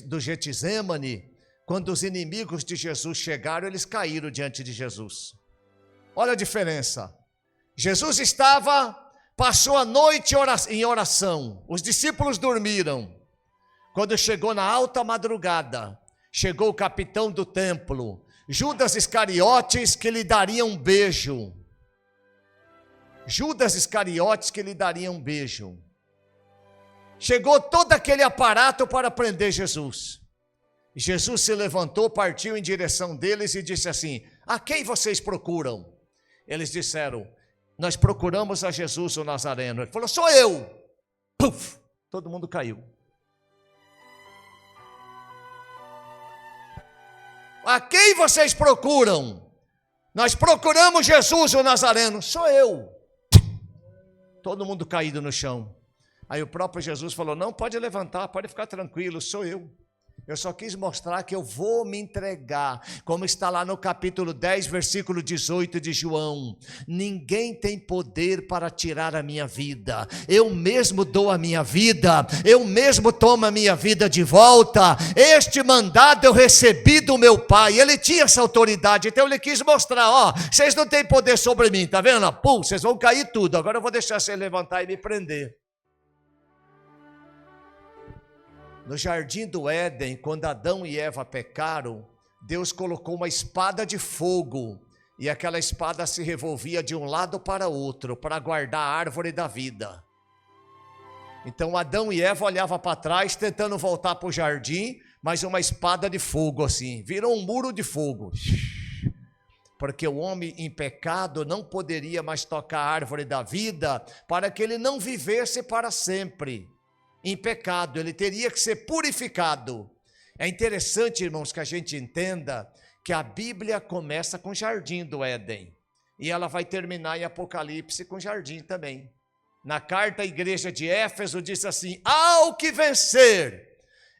do Getsêmani, quando os inimigos de Jesus chegaram, eles caíram diante de Jesus. Olha a diferença. Jesus passou a noite em oração. Os discípulos dormiram. Quando chegou na alta madrugada, chegou o capitão do templo, Judas Iscariotes, que lhe daria um beijo. Judas Iscariotes que lhe daria um beijo. Chegou todo aquele aparato para prender Jesus. Jesus se levantou, partiu em direção deles e disse assim: a quem vocês procuram? Eles disseram: nós procuramos a Jesus o Nazareno. Ele falou: sou eu. Puf! Todo mundo caiu. A quem vocês procuram? Nós procuramos Jesus o Nazareno. Sou eu. Todo mundo caído no chão. Aí o próprio Jesus falou: não, pode levantar, pode ficar tranquilo, sou eu. Eu só quis mostrar que eu vou me entregar, como está lá no capítulo 10, versículo 18 de João. Ninguém tem poder para tirar a minha vida. Eu mesmo dou a minha vida, eu mesmo tomo a minha vida de volta. Este mandado eu recebi do meu Pai. Ele tinha essa autoridade, então ele quis mostrar: ó, vocês não têm poder sobre mim, tá vendo? Pum, vocês vão cair tudo, agora eu vou deixar vocês levantar e me prender. No jardim do Éden, quando Adão e Eva pecaram, Deus colocou uma espada de fogo e aquela espada se revolvia de um lado para outro, para guardar a árvore da vida. Então Adão e Eva olhavam para trás, tentando voltar para o jardim, mas uma espada de fogo assim, virou um muro de fogo. Porque o homem em pecado não poderia mais tocar a árvore da vida, para que ele não vivesse para sempre em pecado, ele teria que ser purificado. É interessante, irmãos, que a gente entenda que a Bíblia começa com o jardim do Éden, e ela vai terminar em Apocalipse com o jardim também. Na carta à igreja de Éfeso diz assim: ao que vencer,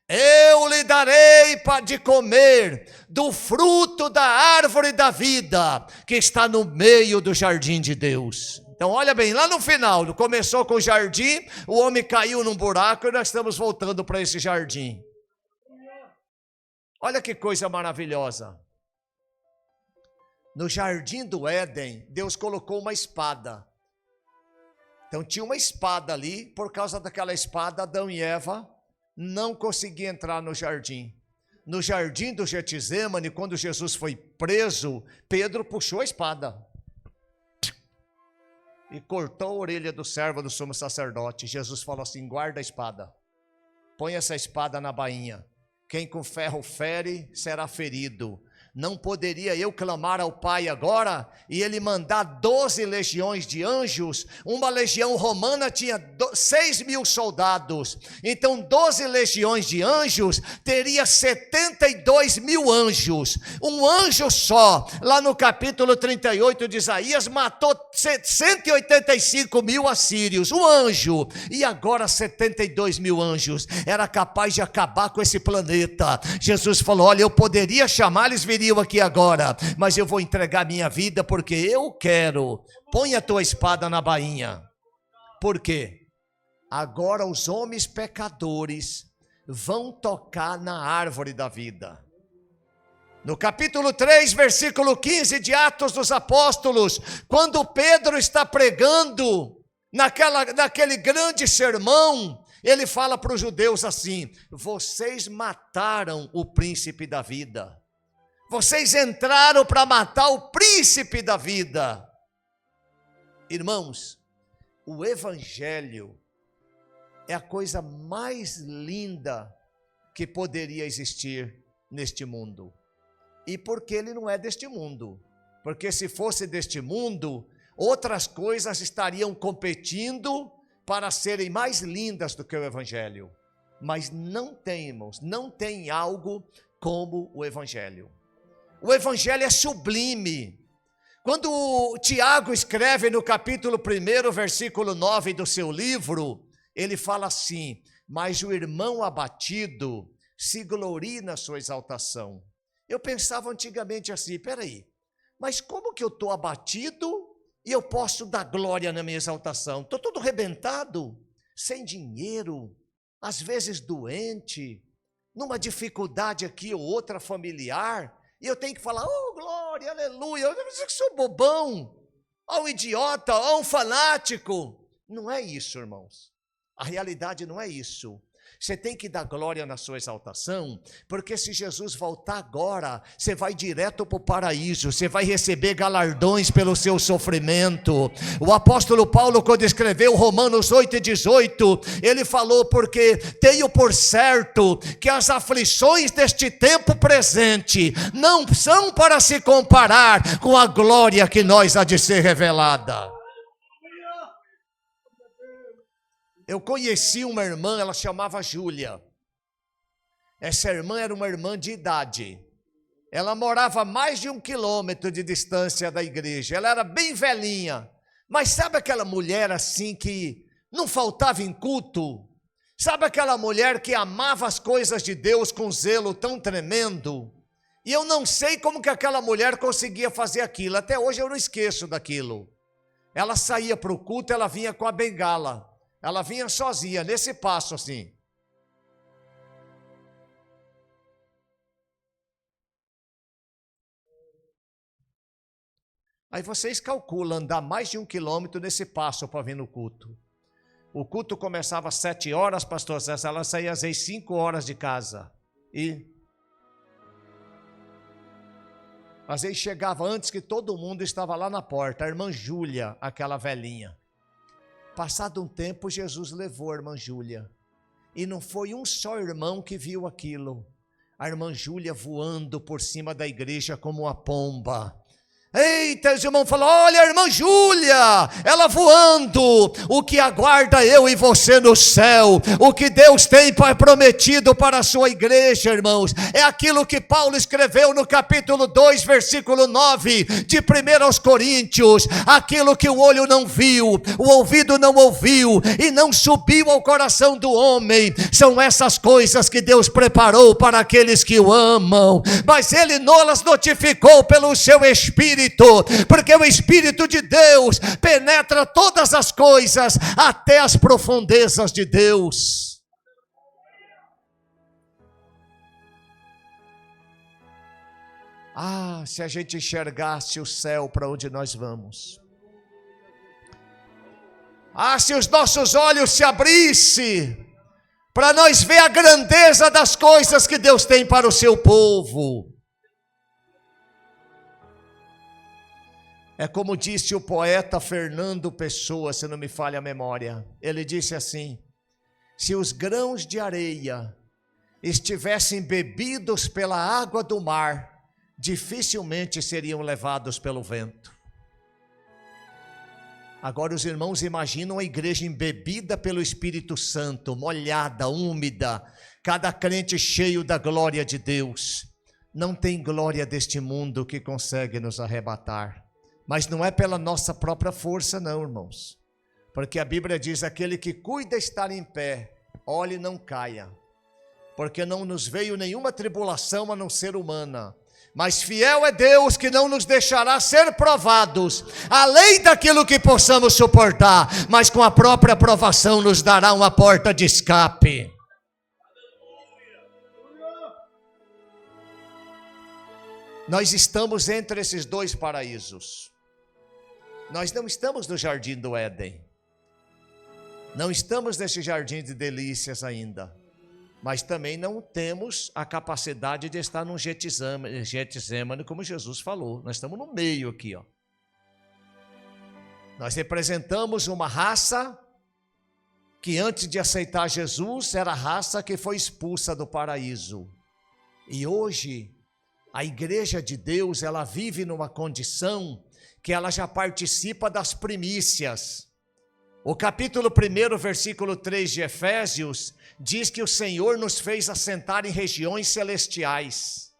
eu lhe darei de comer do fruto da árvore da vida, que está no meio do jardim de Deus. Então olha bem, lá no final, começou com o jardim, o homem caiu num buraco e nós estamos voltando para esse jardim. Olha que coisa maravilhosa. No jardim do Éden, Deus colocou uma espada. Então tinha uma espada ali, por causa daquela espada, Adão e Eva não conseguiam entrar no jardim. No jardim do Getsemane, quando Jesus foi preso, Pedro puxou a espada e cortou a orelha do servo do sumo sacerdote. Jesus falou assim: guarda a espada, põe essa espada na bainha. Quem com ferro fere, será ferido. Não poderia eu clamar ao Pai agora e ele mandar 12 legiões de anjos? Uma legião romana tinha 6.000 soldados, então 12 legiões de anjos teria 72.000 anjos. Um anjo só, lá no capítulo 38 de Isaías, matou 185.000 assírios, um anjo, e agora 72.000 anjos, era capaz de acabar com esse planeta. Jesus falou: olha, eu poderia chamar, eles viriam aqui agora, mas eu vou entregar minha vida porque eu quero. Põe a tua espada na bainha. Por quê? Agora os homens pecadores vão tocar na árvore da vida. No capítulo 3, versículo 15 de Atos dos Apóstolos, quando Pedro está pregando naquele grande sermão, ele fala para os judeus assim: vocês mataram o príncipe da vida. Vocês entraram para matar o príncipe da vida. Irmãos, o evangelho é a coisa mais linda que poderia existir neste mundo. E porque ele não é deste mundo. Porque se fosse deste mundo, outras coisas estariam competindo para serem mais lindas do que o evangelho. Mas não tem, irmãos, não tem algo como o evangelho. O evangelho é sublime. Quando o Tiago escreve no capítulo 1, versículo 9 do seu livro, ele fala assim: mas o irmão abatido se glorie na sua exaltação. Eu pensava antigamente assim: peraí, mas como que eu estou abatido e eu posso dar glória na minha exaltação? Estou todo arrebentado, sem dinheiro, às vezes doente, numa dificuldade aqui ou outra familiar, e eu tenho que falar: oh glória, aleluia, eu sou bobão, ó um idiota, ó um fanático. Não é isso, irmãos. A realidade não é isso. Você tem que dar glória na sua exaltação, porque se Jesus voltar agora, você vai direto para o paraíso, você vai receber galardões pelo seu sofrimento. O apóstolo Paulo, quando escreveu Romanos 8,18, ele falou: porque tenho por certo que as aflições deste tempo presente não são para se comparar com a glória que nós há de ser revelada. Eu conheci uma irmã, ela chamava Júlia. Essa irmã era uma irmã de idade. Ela morava a mais de 1 quilômetro de distância da igreja. Ela era bem velhinha. Mas sabe aquela mulher assim que não faltava em culto? Sabe aquela mulher que amava as coisas de Deus com zelo tão tremendo? E eu não sei como que aquela mulher conseguia fazer aquilo. Até hoje eu não esqueço daquilo. Ela saía para o culto, ela vinha com a bengala. Ela vinha sozinha, nesse passo assim. Aí vocês calculam andar mais de 1 quilômetro nesse passo para vir no culto. O culto começava às 7 horas, pastor César, ela saía às 5 horas de casa. E Às vezes chegava antes que todo mundo, estava lá na porta, a irmã Júlia, aquela velhinha. Passado um tempo, Jesus levou a irmã Júlia. E não foi um só irmão que viu aquilo. A irmã Júlia voando por cima da igreja como uma pomba. Eita, os irmãos falaram, olha a irmã Júlia, ela voando, o que aguarda eu e você no céu, o que Deus tem prometido para a sua igreja, irmãos, é aquilo que Paulo escreveu no capítulo 2, versículo 9, de 1 aos Coríntios, aquilo que o olho não viu, o ouvido não ouviu, e não subiu ao coração do homem, são essas coisas que Deus preparou para aqueles que o amam, mas Ele nos notificou pelo seu Espírito, porque o Espírito de Deus penetra todas as coisas, até as profundezas de Deus. Ah, se a gente enxergasse o céu para onde nós vamos. Ah, se os nossos olhos se abrissem, para nós ver a grandeza das coisas que Deus tem para o seu povo. É como disse o poeta Fernando Pessoa, se não me falha a memória. Ele disse assim: se os grãos de areia estivessem bebidos pela água do mar, dificilmente seriam levados pelo vento. Agora os irmãos imaginam a igreja embebida pelo Espírito Santo, molhada, úmida, cada crente cheio da glória de Deus. Não tem glória deste mundo que consegue nos arrebatar. Mas não é pela nossa própria força não, irmãos. Porque a Bíblia diz, aquele que cuida estar em pé, olhe e não caia. Porque não nos veio nenhuma tribulação a não ser humana. Mas fiel é Deus que não nos deixará ser provados, além daquilo que possamos suportar. Mas com a própria provação nos dará uma porta de escape. Nós estamos entre esses dois paraísos. Nós não estamos no jardim do Éden. Não estamos nesse jardim de delícias ainda. Mas também não temos a capacidade de estar num Getsemane, como Jesus falou. Nós estamos no meio aqui, ó. Nós representamos uma raça que antes de aceitar Jesus era a raça que foi expulsa do paraíso. E hoje a igreja de Deus, ela vive numa condição que ela já participa das primícias. O capítulo 1, versículo 3 de Efésios, diz que o Senhor nos fez assentar em regiões celestiais.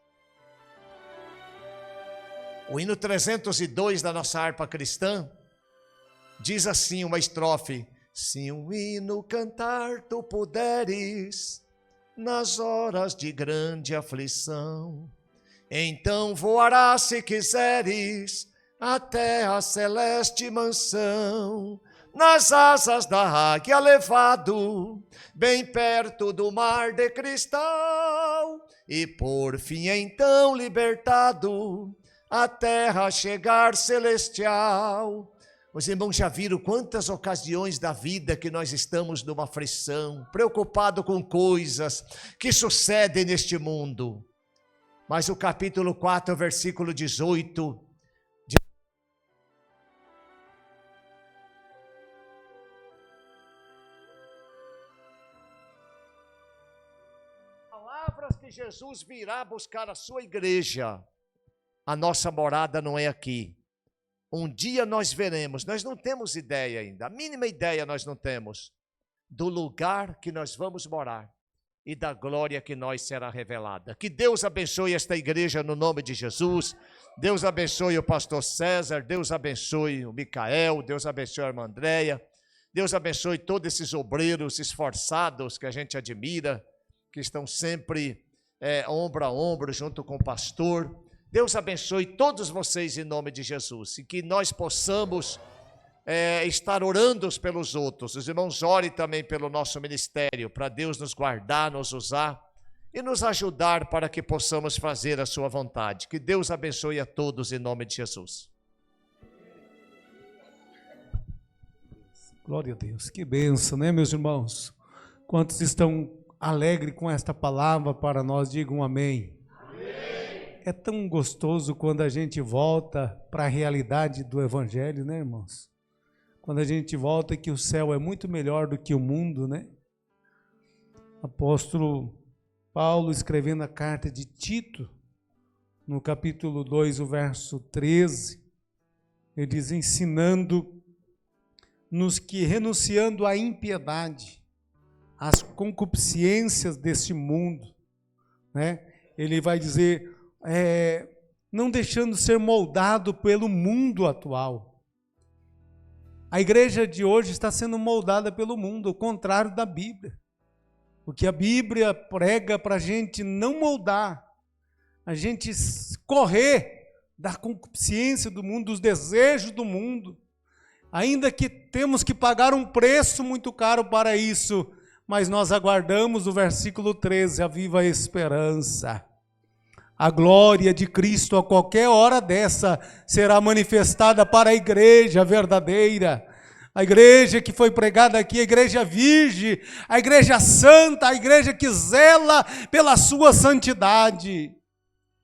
O hino 302 da nossa harpa cristã, diz assim uma estrofe: se um hino cantar tu puderes, nas horas de grande aflição, então voarás se quiseres, até a celeste mansão, nas asas da águia levado, bem perto do mar de cristal, e por fim então libertado, a terra chegar celestial. Os irmãos já viram quantas ocasiões da vida que nós estamos numa aflição, preocupado com coisas que sucedem neste mundo. Mas o capítulo 4, versículo 18, palavras que Jesus virá buscar a sua igreja. A nossa morada não é aqui. Um dia nós veremos, nós não temos ideia ainda, a mínima ideia nós não temos, do lugar que nós vamos morar e da glória que nós será revelada. Que Deus abençoe esta igreja no nome de Jesus. Deus abençoe o pastor César, Deus abençoe o Micael, Deus abençoe a irmã Andréia, Deus abençoe todos esses obreiros esforçados que a gente admira, que estão sempre ombro a ombro junto com o pastor. Deus abençoe todos vocês em nome de Jesus, e que nós possamos estar orando uns pelos outros. Os irmãos orem também pelo nosso ministério, para Deus nos guardar, nos usar e nos ajudar para que possamos fazer a sua vontade. Que Deus abençoe a todos em nome de Jesus. Glória a Deus, que bênção, né, meus irmãos? Quantos estão alegres com esta palavra para nós, digam amém. É tão gostoso quando a gente volta para a realidade do Evangelho, né, irmãos? Quando a gente volta que o céu é muito melhor do que o mundo, né? Apóstolo Paulo, escrevendo a carta de Tito, no capítulo 2, o verso 13, ele diz, ensinando-nos que, renunciando à impiedade, às concupiscências deste mundo, né? Ele vai dizer, não deixando de ser moldado pelo mundo atual. A igreja de hoje está sendo moldada pelo mundo, ao contrário da Bíblia. O que a Bíblia prega para a gente não moldar, a gente correr da concupiscência do mundo, dos desejos do mundo, ainda que temos que pagar um preço muito caro para isso, mas nós aguardamos o versículo 13, a viva esperança. A glória de Cristo a qualquer hora dessa será manifestada para a igreja verdadeira, a igreja que foi pregada aqui, a igreja virgem, a igreja santa, a igreja que zela pela sua santidade.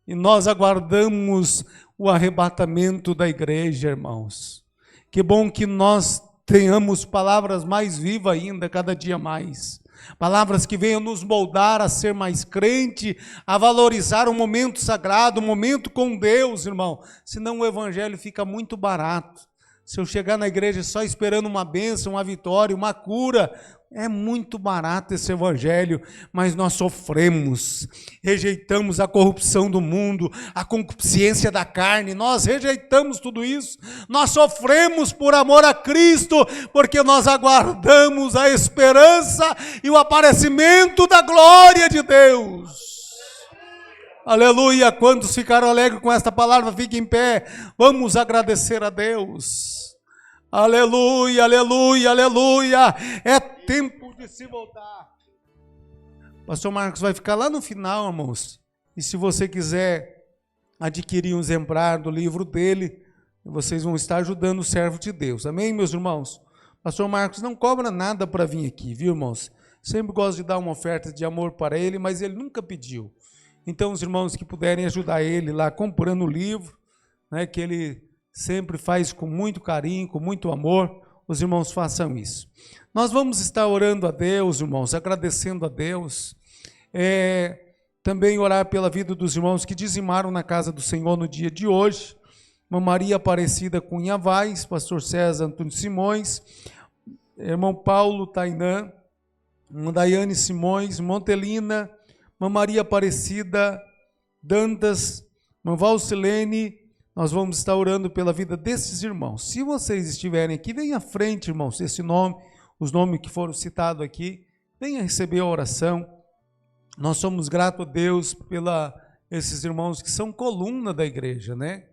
E nós aguardamos o arrebatamento da igreja, irmãos. Que bom que nós tenhamos palavras mais vivas ainda, cada dia mais. Palavras que venham nos moldar a ser mais crente, a valorizar o momento sagrado, o momento com Deus, irmão. Senão o evangelho fica muito barato. Se eu chegar na igreja só esperando uma bênção, uma vitória, uma cura, é muito barato esse evangelho, mas nós sofremos, rejeitamos a corrupção do mundo, a concupiscência da carne, nós rejeitamos tudo isso, nós sofremos por amor a Cristo, porque nós aguardamos a esperança e o aparecimento da glória de Deus. Aleluia, quantos ficaram alegres com esta palavra, fiquem em pé, vamos agradecer a Deus. Aleluia, aleluia, aleluia, é tempo de se voltar. Pastor Marcos vai ficar lá no final, irmãos, e se você quiser adquirir um exemplar do livro dele, vocês vão estar ajudando o servo de Deus, amém, meus irmãos? Pastor Marcos não cobra nada para vir aqui, viu, irmãos? Sempre gosto de dar uma oferta de amor para ele, mas ele nunca pediu. Então, os irmãos que puderem ajudar ele lá comprando o livro, né, que ele sempre faz com muito carinho, com muito amor, os irmãos façam isso. Nós vamos estar orando a Deus, irmãos, agradecendo a Deus, também orar pela vida dos irmãos que dizimaram na casa do Senhor no dia de hoje, irmã Maria Aparecida Cunha Vaz, pastor César Antônio Simões, irmão Paulo Tainã, irmã Daiane Simões, Montelina, irmã Maria Aparecida Dantas, irmã Valcilene. Nós vamos estar orando pela vida desses irmãos. Se vocês estiverem aqui, venham à frente, irmãos, esse nome, os nomes que foram citados aqui, venham receber a oração. Nós somos gratos a Deus pela esses irmãos que são coluna da igreja, né?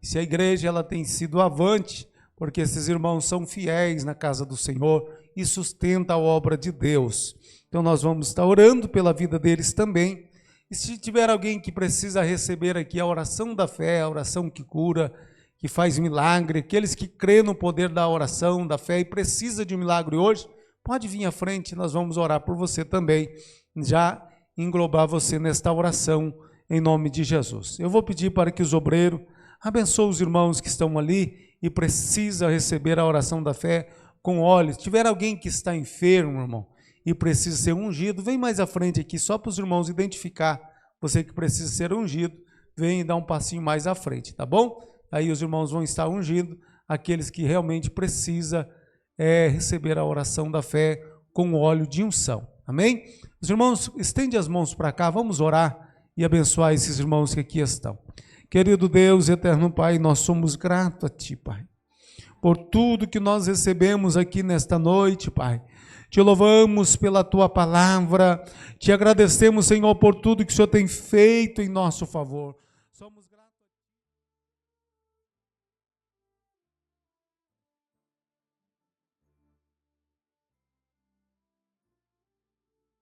Se a igreja ela tem sido avante, porque esses irmãos são fiéis na casa do Senhor e sustenta a obra de Deus. Então nós vamos estar orando pela vida deles também. E se tiver alguém que precisa receber aqui a oração da fé, a oração que cura, que faz milagre, aqueles que crêem no poder da oração, da fé e precisa de um milagre hoje, pode vir à frente, nós vamos orar por você também, já englobar você nesta oração, em nome de Jesus. Eu vou pedir para que os obreiros abençoem os irmãos que estão ali e precisa receber a oração da fé com óleo. Se tiver alguém que está enfermo, irmão, e precisa ser ungido, vem mais à frente aqui, só para os irmãos identificar você que precisa ser ungido, vem e dá um passinho mais à frente, tá bom? Aí os irmãos vão estar ungindo, aqueles que realmente precisam receber a oração da fé com óleo de unção, amém? Os irmãos, estende as mãos para cá, vamos orar e abençoar esses irmãos que aqui estão. Querido Deus, eterno Pai, nós somos gratos a Ti, Pai, por tudo que nós recebemos aqui nesta noite, Pai. Te louvamos pela Tua palavra, te agradecemos, Senhor, por tudo que o Senhor tem feito em nosso favor.